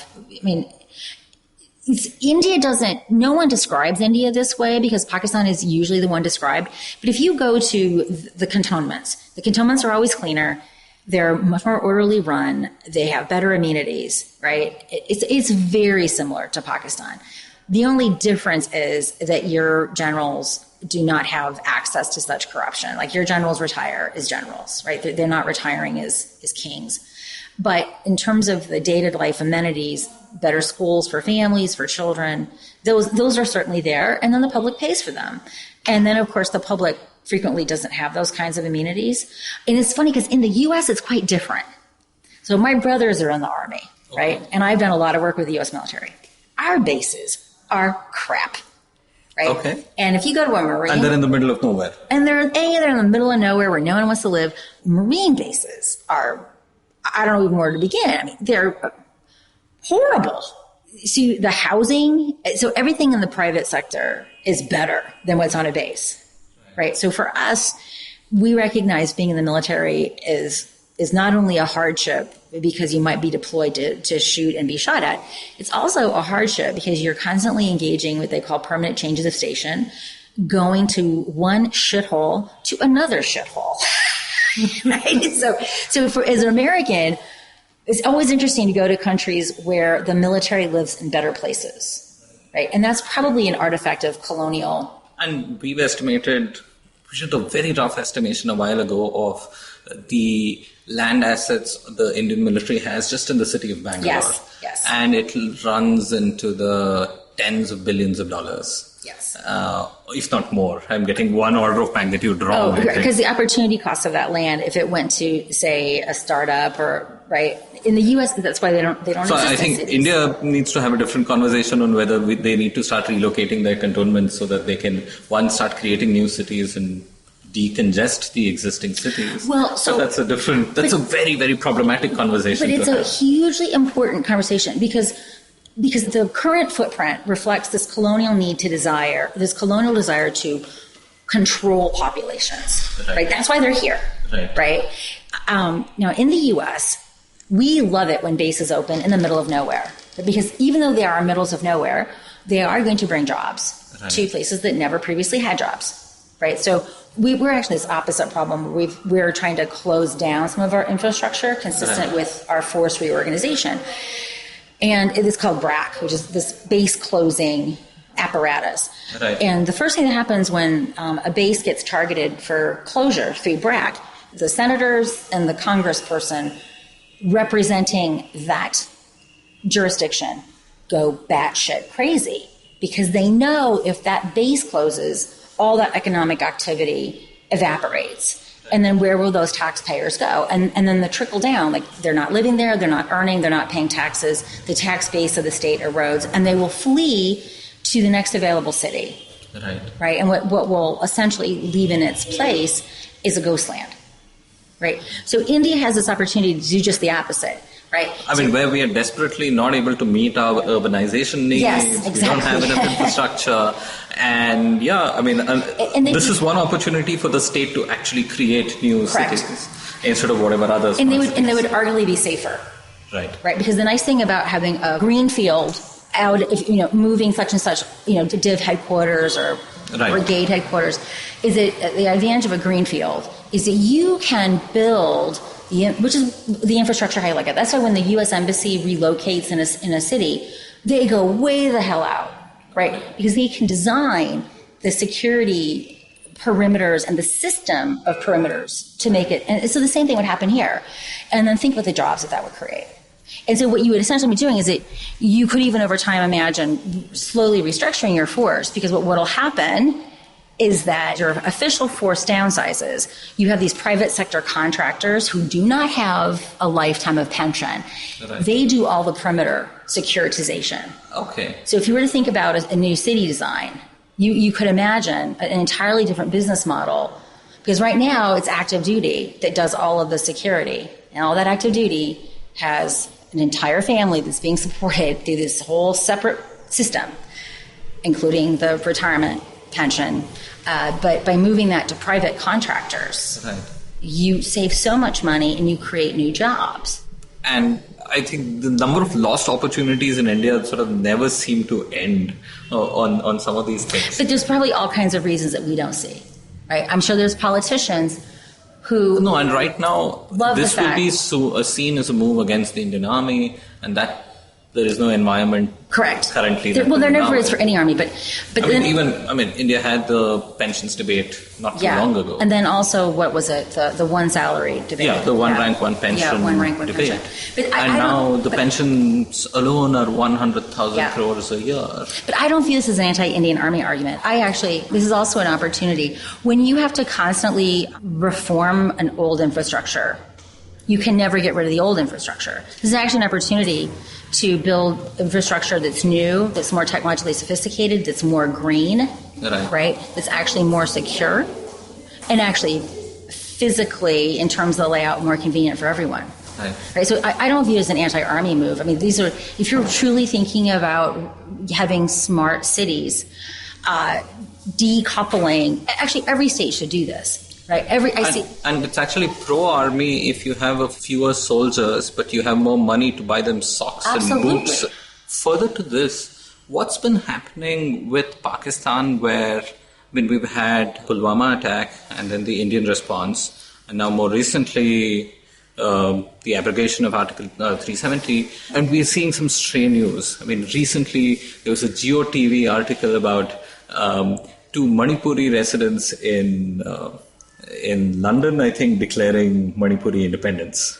no one describes India this way because Pakistan is usually the one described. But if you go to the cantonments are always cleaner. They're much more orderly run. They have better amenities, right? It's very similar to Pakistan. The only difference is that your generals do not have access to such corruption. Like your generals retire as generals, right? They're not retiring as kings. But in terms of the day-to-day life amenities, better schools for families, for children, those are certainly there. And then the public pays for them. And then, of course, the public frequently doesn't have those kinds of amenities. And it's funny because in the U.S., it's quite different. So my brothers are in the Army, right? And I've done a lot of work with the U.S. military. Our bases are crap, right? Okay. And if you go to a Marine... And they're in the middle of nowhere. And they're in the middle of nowhere where no one wants to live. Marine bases are, I don't know even where to begin. They're horrible. See, the housing, so everything in the private sector is better than what's on a base. Right. So for us, we recognize being in the military is not only a hardship because you might be deployed to shoot and be shot at. It's also a hardship because you're constantly engaging what they call permanent changes of station, going to one shithole to another shithole. Right. So as an American, it's always interesting to go to countries where the military lives in better places. Right. And that's probably an artifact of colonial. And we did a very rough estimation a while ago of the land assets the Indian military has just in the city of Bangalore. Yes. And it runs into the tens of billions of dollars. Yes. If not more. I'm getting one order of magnitude wrong. Because the opportunity cost of that land, if it went to, say, a startup or, right, in the U.S., that's why they don't So I think India needs to have a different conversation on whether they need to start relocating their cantonments so that they can, one, start creating new cities and decongest the existing cities. Well, so that's a very, very problematic conversation. But it's a hugely important conversation because because the current footprint reflects this colonial desire to control populations, right? That's why they're here, right? Now, in the U.S., we love it when bases open in the middle of nowhere, because even though they are middles of nowhere, they are going to bring jobs to places that never previously had jobs, right? So we're actually this opposite problem. We're trying to close down some of our infrastructure consistent with our forced reorganization. And it is called BRAC, which is this base closing apparatus. And the first thing that happens when a base gets targeted for closure through BRAC, the senators and the congressperson representing that jurisdiction go batshit crazy, because they know if that base closes, all that economic activity evaporates. And then where will those taxpayers go? And then the trickle down, like they're not living there, they're not earning, they're not paying taxes, the tax base of the state erodes, and they will flee to the next available city. Right? And what will essentially leave in its place is a ghost land. Right? So India has this opportunity to do just the opposite. Right. Where we are desperately not able to meet our urbanization needs. Yes, exactly. We don't have enough infrastructure. And this is one opportunity for the state to actually create new cities instead of whatever others. And they would arguably be safer. Right. Because the nice thing about having a green field out, moving such and such, to div headquarters or brigade headquarters, is that the advantage of a green field is that you can build which is the infrastructure I look at. That's why when the U.S. Embassy relocates in a city, they go way the hell out, right? Because they can design the security perimeters and the system of perimeters to make it. And so the same thing would happen here. And then think about the jobs that would create. And so what you would essentially be doing is that you could even over time imagine slowly restructuring your force, because what will happen is that your official force downsizes. You have these private sector contractors who do not have a lifetime of pension. They do all the perimeter securitization. Okay. So if you were to think about a new city design, you could imagine an entirely different business model, because right now it's active duty that does all of the security. And all that active duty has an entire family that's being supported through this whole separate system, including the retirement pension. But by moving that to private contractors, you save so much money and you create new jobs. And I think the number of lost opportunities in India sort of never seem to end on some of these things. But there's probably all kinds of reasons that we don't see, right? I'm sure there's politicians who... No, and right now, this will be seen as a move against the Indian Army, and that there is no environment currently. There never is for any army, but India had the pensions debate not too long ago. And then also, what was it? The one salary debate. Yeah, the one rank, one pension debate. Pension. But now the pensions alone are 100,000 crores a year. But I don't view this as an anti-Indian army argument. This is also an opportunity. When you have to constantly reform an old infrastructure, you can never get rid of the old infrastructure. This is actually an opportunity to build infrastructure that's new, that's more technologically sophisticated, that's more green, right? That's actually more secure, and actually physically, in terms of the layout, more convenient for everyone. Right? So I don't view it as an anti-army move. I mean, these are, if you're truly thinking about having smart cities, decoupling, actually every state should do this. Right. And it's actually pro-army if you have fewer soldiers, but you have more money to buy them socks and boots. Further to this, what's been happening with Pakistan, where we've had Pulwama attack and then the Indian response, and now more recently the abrogation of Article 370, and we're seeing some stray news. Recently there was a GeoTV article about two Manipuri residents in London, I think, declaring Manipuri independence.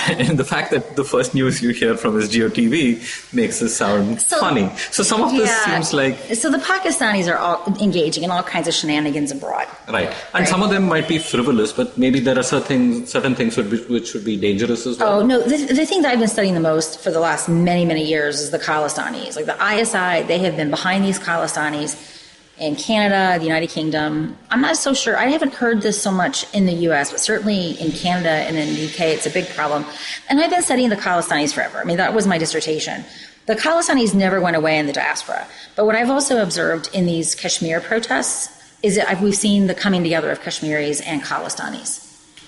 And the fact that the first news you hear from is GeoTV makes this sound funny. So some of this seems like... So the Pakistanis are all engaging in all kinds of shenanigans abroad. Right. And some of them might be frivolous, but maybe there are certain things which should be dangerous as well. Oh, no. The thing that I've been studying the most for the last many, many years is the Khalistanis. Like the ISI, they have been behind these Khalistanis in Canada, the United Kingdom. I'm not so sure. I haven't heard this so much in the U.S., but certainly in Canada and in the U.K., it's a big problem. And I've been studying the Khalistanis forever. That was my dissertation. The Khalistanis never went away in the diaspora. But what I've also observed in these Kashmir protests is that we've seen the coming together of Kashmiris and Khalistanis.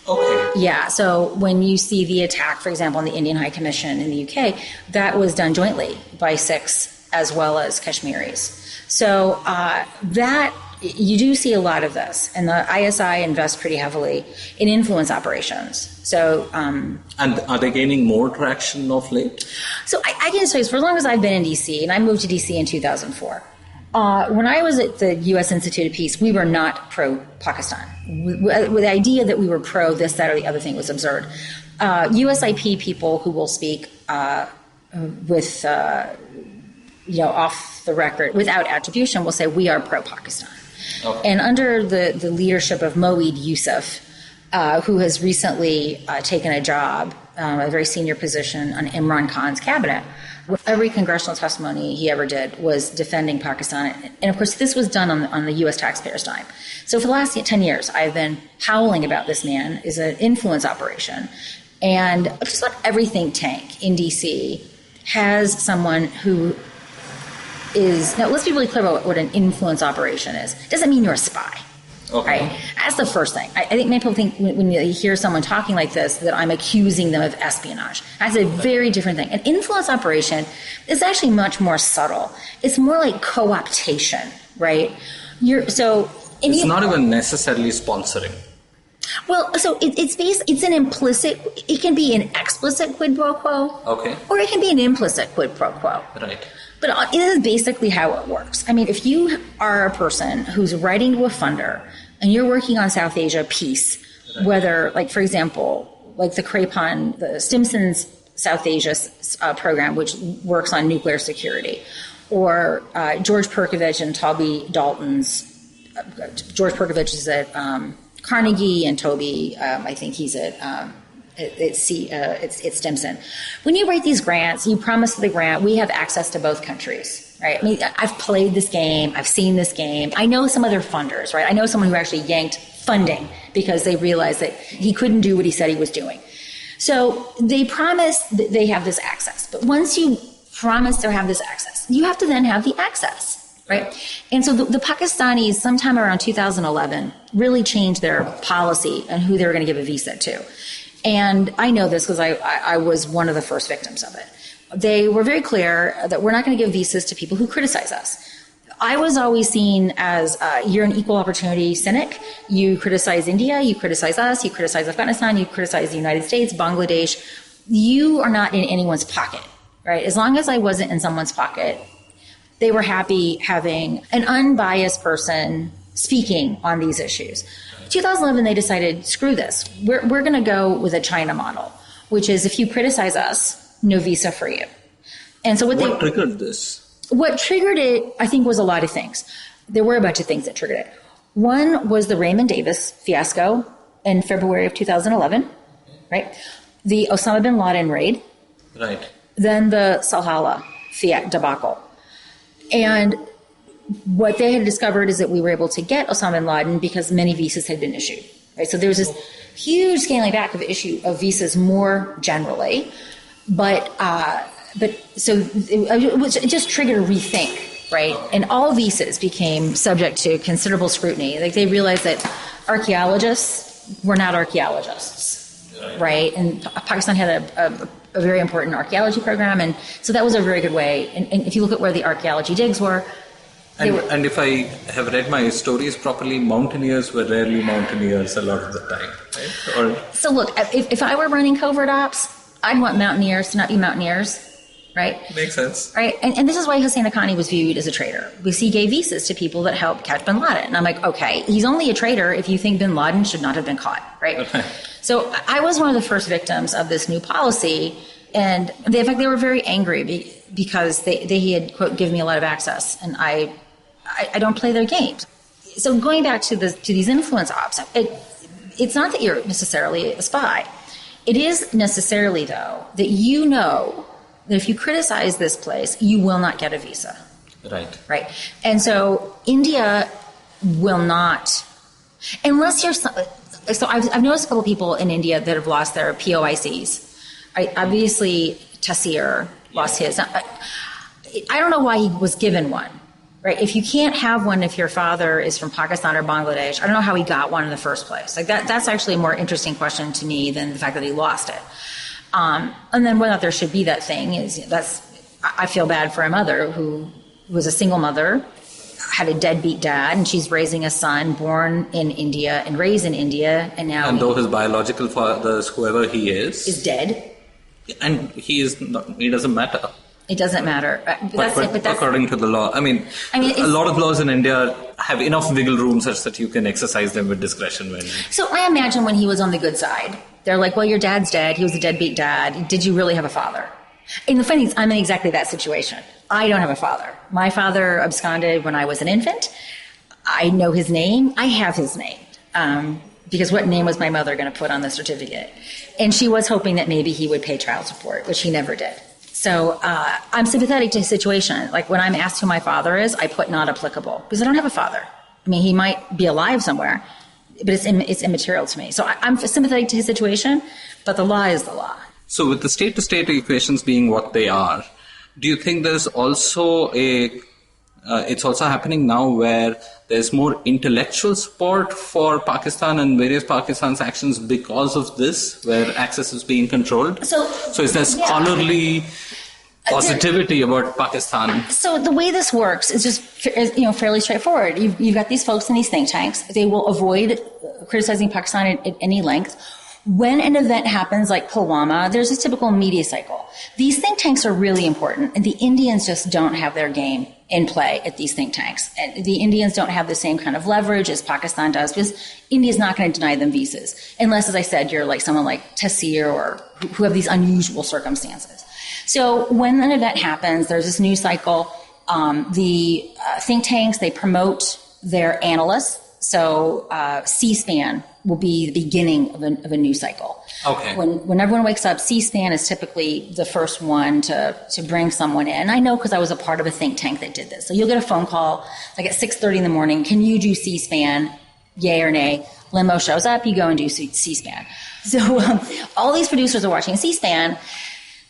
Okay. Yeah, so when you see the attack, for example, on the Indian High Commission in the UK, that was done jointly by Sikhs as well as Kashmiris. So that you do see a lot of this, and the ISI invests pretty heavily in influence operations. So, and are they gaining more traction of late? So I can say, for as long as I've been in DC, and I moved to DC in 2004. When I was at the U.S. Institute of Peace, we were not pro-Pakistan. With the idea that we were pro this, that, or the other thing was absurd. USIP people who will speak with, off the record, without attribution, will say we are pro-Pakistan. Okay. And under the leadership of Moeed Yusuf, who has recently taken a job, a very senior position on Imran Khan's cabinet, every congressional testimony he ever did was defending Pakistan. And of course, this was done on the U.S. taxpayers' dime. So for the last 10 years, I've been howling about this man is an influence operation. And just about every think tank in D.C. has someone who is, now let's be really clear about what an influence operation is. It doesn't mean you're a spy. Okay. Right? That's the first thing. I think many people think when you hear someone talking like this that I'm accusing them of espionage. That's a very different thing. An influence operation is actually much more subtle. It's more like co-optation, right? It's not even necessarily sponsoring. Well, so it's an implicit, it can be an explicit quid pro quo. Okay. Or it can be an implicit quid pro quo. Right. But it is basically how it works. I mean, if you are a person who's writing to a funder and you're working on South Asia peace, right, whether, like, for example, like the Stimson's South Asia program, which works on nuclear security, or George Perkovich and Toby Dalton's, George Perkovich is at Carnegie, and Toby, I think he's at it's Stimson. When you write these grants, you promise the grant, we have access to both countries, right? I mean, I've played this game. I've seen this game. I know some other funders, right? I know someone who actually yanked funding because they realized that he couldn't do what he said he was doing. So they promise that they have this access. But once you promise to have this access, you have to then have the access, right? And so the Pakistanis, sometime around 2011, really changed their policy and who they were going to give a visa to. And I know this because I was one of the first victims of it. They were very clear that we're not going to give visas to people who criticize us. I was always seen as you're an equal opportunity cynic. You criticize India, you criticize us, you criticize Afghanistan, you criticize the United States, Bangladesh. You are not in anyone's pocket, right? As long as I wasn't in someone's pocket, they were happy having an unbiased person speaking on these issues. 2011, they decided, screw this. We're going to go with a China model, which is if you criticize us, no visa for you. And so what triggered this? What triggered it, I think, was a lot of things. There were a bunch of things that triggered it. One was the Raymond Davis fiasco in February of 2011, right? The Osama bin Laden raid. Right. Then the Salhalla debacle. And what they had discovered is that we were able to get Osama bin Laden because many visas had been issued. Right? So there was this huge scaling back of the issue of visas more generally, but so it just triggered a rethink, right? And all visas became subject to considerable scrutiny. Like they realized that archaeologists were not archaeologists, right? And Pakistan had a very important archaeology program, and so that was a very good way. And if you look at where the archaeology digs were. And if I have read my stories properly, mountaineers were rarely mountaineers a lot of the time, right? So look, if I were running covert ops, I'd want mountaineers to not be mountaineers, right? Makes sense. Right? And this is why Hussein Haqqani was viewed as a traitor, because he gave visas to people that helped catch bin Laden. And I'm like, okay, he's only a traitor if you think bin Laden should not have been caught, right? Okay. So I was one of the first victims of this new policy, and in fact, they were very angry because they had, quote, given me a lot of access, and I don't play their games. So going back to these influence ops, it's not that you're necessarily a spy. It is necessarily, though, that you know that if you criticize this place, you will not get a visa. Right. Right. And so India will not, unless you're. So I've noticed a couple people in India that have lost their POICs. Obviously, Taseer lost his. I don't know why he was given one, right? If you can't have one if your father is from Pakistan or Bangladesh, I don't know how he got one in the first place. Like that's actually a more interesting question to me than the fact that he lost it. And then whether or not there should be that thing I feel bad for a mother who was a single mother, had a deadbeat dad, and she's raising a son born in India and raised in India, and now though his biological father, whoever he is dead, and he doesn't matter. It doesn't matter. But according to the law, I mean a lot of laws in India have enough wiggle room such that you can exercise them with discretion. So I imagine when he was on the good side, they're like, well, your dad's dead. He was a deadbeat dad. Did you really have a father? And the funny thing is, I'm in exactly that situation. I don't have a father. My father absconded when I was an infant. I know his name. I have his name. Because what name was my mother going to put on the certificate? And she was hoping that maybe he would pay child support, which he never did. So I'm sympathetic to his situation. Like when I'm asked who my father is, I put not applicable because I don't have a father. I mean, he might be alive somewhere, but it's immaterial to me. So I'm sympathetic to his situation, but the law is the law. So with the state-to-state equations being what they are, do you think there's also it's also happening now where there's more intellectual support for Pakistan and various Pakistan's actions because of this, where access is being controlled? So is there scholarly positivity about Pakistan? So the way this works is just fairly straightforward. You've got these folks in these think tanks. They will avoid criticizing Pakistan at any length. When an event happens like Pulwama, there's a typical media cycle. These think tanks are really important, and the Indians just don't have their game in play at these think tanks. And the Indians don't have the same kind of leverage as Pakistan does because India's not going to deny them visas unless, as I said, you're like someone like Taseer or who have these unusual circumstances. So when an event happens, there's this news cycle. The think tanks, they promote their analysts. So C-SPAN will be the beginning of a news cycle. Okay. When everyone wakes up, C-SPAN is typically the first one to bring someone in. I know because I was a part of a think tank that did this. So you'll get a phone call like at 6:30 in the morning. Can you do C-SPAN? Yay or nay? Limo shows up. You go and do C-SPAN. So all these producers are watching C-SPAN.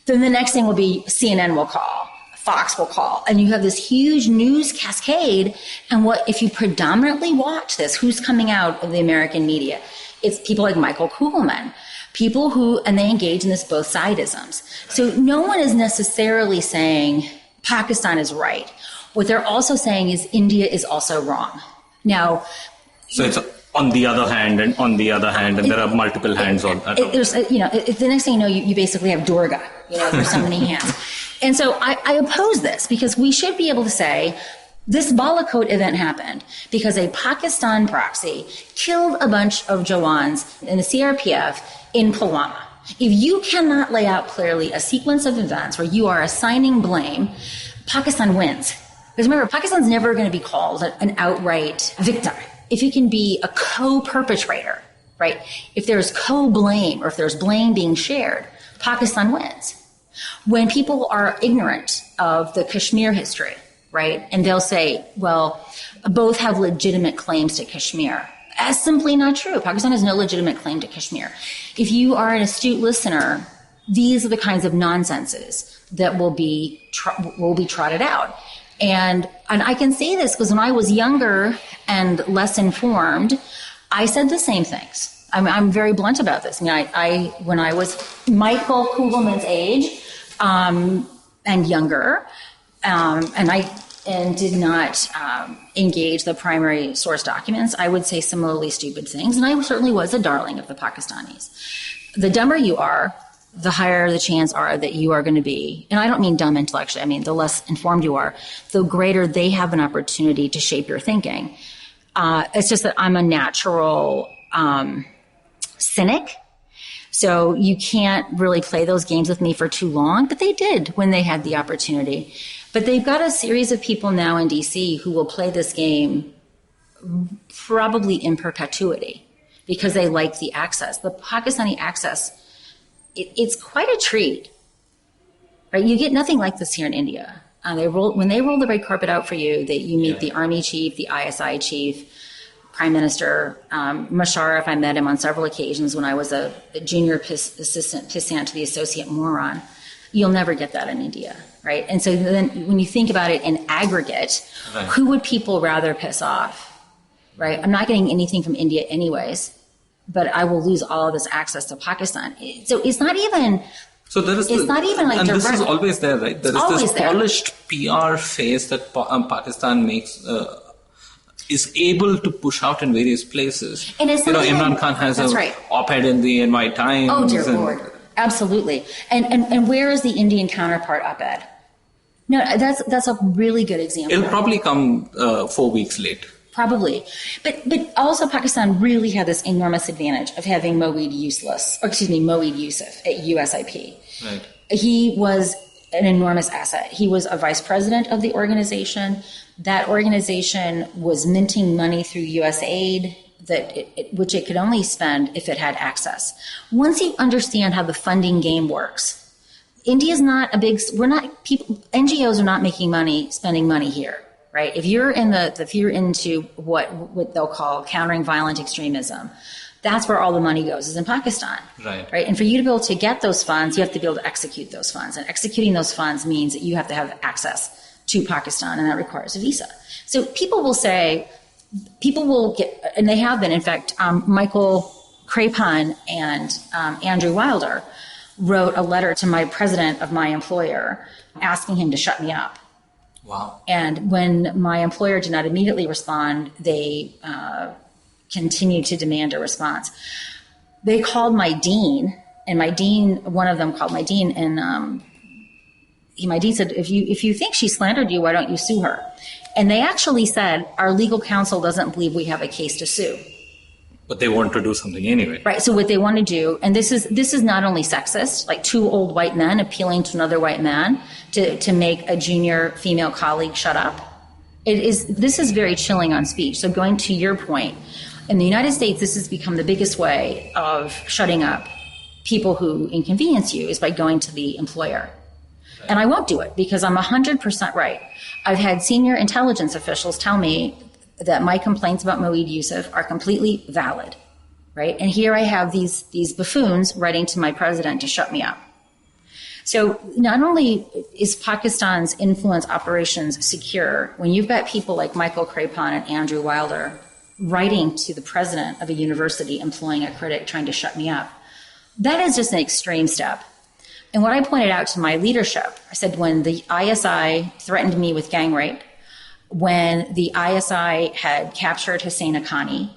Then the next thing will be CNN will call. Fox will call, and you have this huge news cascade. And what if you predominantly watch this? Who's coming out of the American media? It's people like Michael Kugelman, people who, and they engage in this both sidisms. So no one is necessarily saying Pakistan is right. What they're also saying is India is also wrong. Now, so it's on the other hand, and on the other hand, and there are multiple hands on that. There's, the next thing you know, you basically have Durga. There's so many hands. And so I oppose this because we should be able to say this Balakot event happened because a Pakistan proxy killed a bunch of Jawans in the CRPF in Pulwama. If you cannot lay out clearly a sequence of events where you are assigning blame, Pakistan wins. Because remember, Pakistan's never going to be called an outright victim. If you can be a co-perpetrator, right? If there's co-blame or if there's blame being shared, Pakistan wins. When people are ignorant of the Kashmir history, right, and they'll say, well, both have legitimate claims to Kashmir. That's simply not true. Pakistan has no legitimate claim to Kashmir. If you are an astute listener, these are the kinds of nonsenses that will be trotted out. And I can say this because when I was younger and less informed, I said the same things. I'm very blunt about this. When I was Michael Kugelman's age and younger, and did not engage the primary source documents, I would say similarly stupid things. And I certainly was a darling of the Pakistanis. The dumber you are, the higher the chance are that you are going to be, and I don't mean dumb intellectually, I mean the less informed you are, the greater they have an opportunity to shape your thinking. It's just that I'm a natural cynic. So you can't really play those games with me for too long, but they did when they had the opportunity. But they've got a series of people now in DC who will play this game probably in perpetuity because they like the access. The Pakistani access, it's quite a treat, right? You get nothing like this here in India. When they roll the red carpet out for you, that you meet the army chief, the ISI chief, Prime Minister Musharraf. I met him on several occasions when I was a junior assistant pissant to the associate moron. You'll never get that in India, right? And so then when you think about it in aggregate, who would people rather piss off, right? I'm not getting anything from India anyways, but I will lose all of this access to Pakistan. So it's not even... So there is not even like and direct. This is always there, right? There is this there. polished PR face that Pakistan makes... is able to push out in various places. And it's Imran Khan has an op-ed in the NY Times. Oh, dear Lord. Absolutely. And where is the Indian counterpart op-ed? No, that's a really good example. It'll probably come 4 weeks late. Probably. But also Pakistan really had this enormous advantage of having Moeed Yusuf at USIP. Right. He was an enormous asset. He was a vice president of the organization. That organization was minting money through USAID, which it could only spend if it had access. Once you understand how the funding game works, NGOs are not making money, spending money here, right? If you're into what they'll call countering violent extremism, that's where all the money goes, is in Pakistan. Right? And for you to be able to get those funds, you have to be able to execute those funds. And executing those funds means that you have to have access to Pakistan, and that requires a visa. So people will get, and they have been, in fact, Michael Crapon and Andrew Wilder wrote a letter to my president of my employer asking him to shut me up. Wow. And when my employer did not immediately respond, they continued to demand a response. They called my dean, and one of them called my dean, and my dean said, if you think she slandered you, why don't you sue her? And they actually said, our legal counsel doesn't believe we have a case to sue. But they want to do something anyway. Right. So what they want to do, and this is not only sexist, like two old white men appealing to another white man to make a junior female colleague shut up. This is very chilling on speech. So going to your point, in the United States, this has become the biggest way of shutting up people who inconvenience you is by going to the employer. And I won't do it because I'm 100% right. I've had senior intelligence officials tell me that my complaints about Moeed Yusuf are completely valid, right? And here I have these buffoons writing to my president to shut me up. So not only is Pakistan's influence operations secure, when you've got people like Michael Crapon and Andrew Wilder writing to the president of a university employing a critic trying to shut me up, that is just an extreme step. And what I pointed out to my leadership, I said, when the ISI threatened me with gang rape, when the ISI had captured Hussein Haqqani,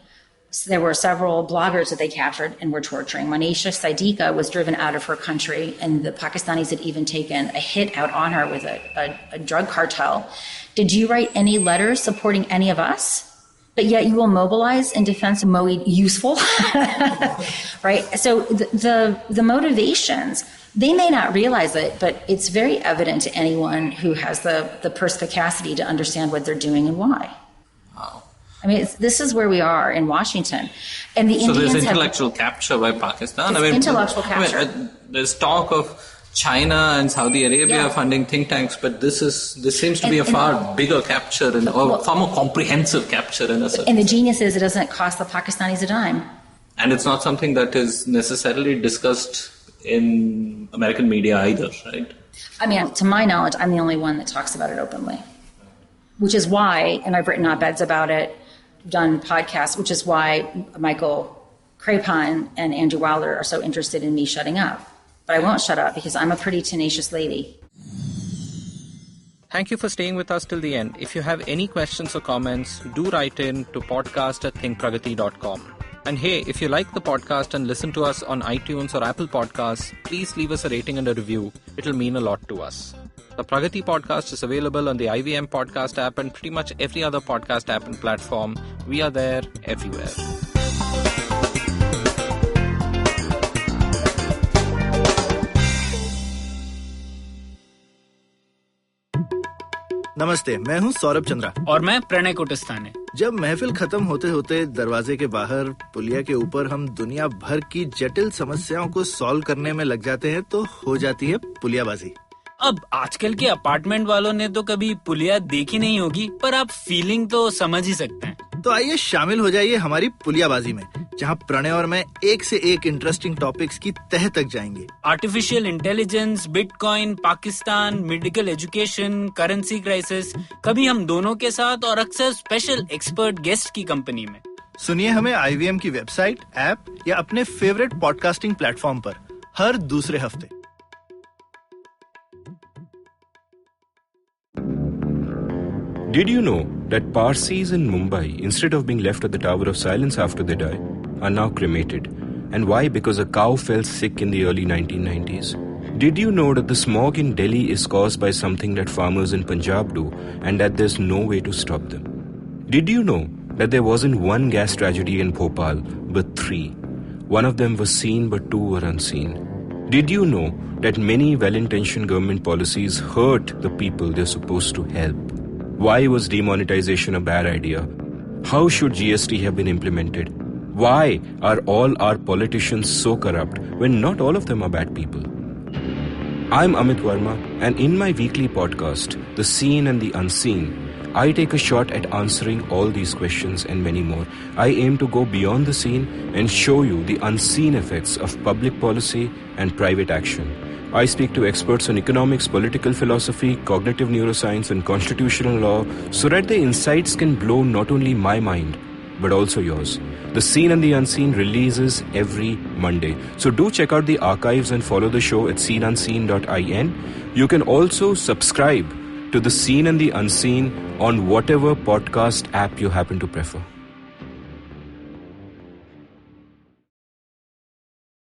so there were several bloggers that they captured and were torturing. Manisha Siddiqa was driven out of her country, and the Pakistanis had even taken a hit out on her with a drug cartel. Did you write any letters supporting any of us? But yet you will mobilize in defense of Moeed Yusuf, right? So the motivations, they may not realize it, but it's very evident to anyone who has the perspicacity to understand what they're doing and why. Wow. I mean, this is where we are in Washington. And the Indians there's intellectual capture by Pakistan. Intellectual capture. There's talk of China and Saudi Arabia funding think tanks, but this seems to be a far bigger capture and far more comprehensive capture in a sense. And the genius is it doesn't cost the Pakistanis a dime. And it's not something that is necessarily discussed in American media either, right? I mean, to my knowledge, I'm the only one that talks about it openly, which is why, and I've written op-eds about it, done podcasts, which is why Michael Crapon and Andrew Wilder are so interested in me shutting up. But I won't shut up because I'm a pretty tenacious lady. Thank you for staying with us till the end. If you have any questions or comments, do write in to podcast@thinkpragati.com. And hey, if you like the podcast and listen to us on iTunes or Apple Podcasts, please leave us a rating and a review. It'll mean a lot to us. The Pragati Podcast is available on the IVM Podcast app and pretty much every other podcast app and platform. We are there everywhere. नमस्ते, मैं हूँ सौरभ चंद्रा और मैं प्रणय कोटस्थाने। जब महफिल खत्म होते होते दरवाजे के बाहर पुलिया के ऊपर हम दुनिया भर की जटिल समस्याओं को सॉल्व करने में लग जाते हैं तो हो जाती है पुलियाबाजी। अब आजकल के अपार्टमेंट वालों ने तो कभी पुलिया देखी नहीं होगी, पर आप फीलिंग तो समझ ही सकते हैं। तो आइए शामिल हो जाइए हमारी पुलियाबाजी में। जहां प्रणय और मैं एक से एक इंटरेस्टिंग टॉपिक्स की तह तक जाएंगे। Artificial intelligence, bitcoin, Pakistan, medical education, currency crisis, कभी हम दोनों के साथ और अक्सर स्पेशल एक्सपर्ट गेस्ट की कंपनी में। सुनिए हमें IVM की वेबसाइट, ऐप या अपने फेवरेट पॉडकास्टिंग प्लेटफॉर्म पर हर दूसरे हफ्ते। Did you know that Parsis in Mumbai, instead of being left at the Tower of Silence after they die, are now cremated? And why? Because a cow fell sick in the early 1990s. Did you know that the smog in Delhi is caused by something that farmers in Punjab do and that there's no way to stop them? Did you know that there wasn't one gas tragedy in Bhopal, but 3? One of them was seen, but 2 were unseen. Did you know that many well-intentioned government policies hurt the people they're supposed to help? Why was demonetization a bad idea? How should GST have been implemented? Why are all our politicians so corrupt when not all of them are bad people? I'm Amit Verma, and in my weekly podcast, The Seen and the Unseen, I take a shot at answering all these questions and many more. I aim to go beyond the seen and show you the unseen effects of public policy and private action. I speak to experts on economics, political philosophy, cognitive neuroscience, and constitutional law so that the insights can blow not only my mind, but also yours. The Seen and the Unseen releases every Monday. So do check out the archives and follow the show at seenunseen.in. You can also subscribe to The Seen and the Unseen on whatever podcast app you happen to prefer.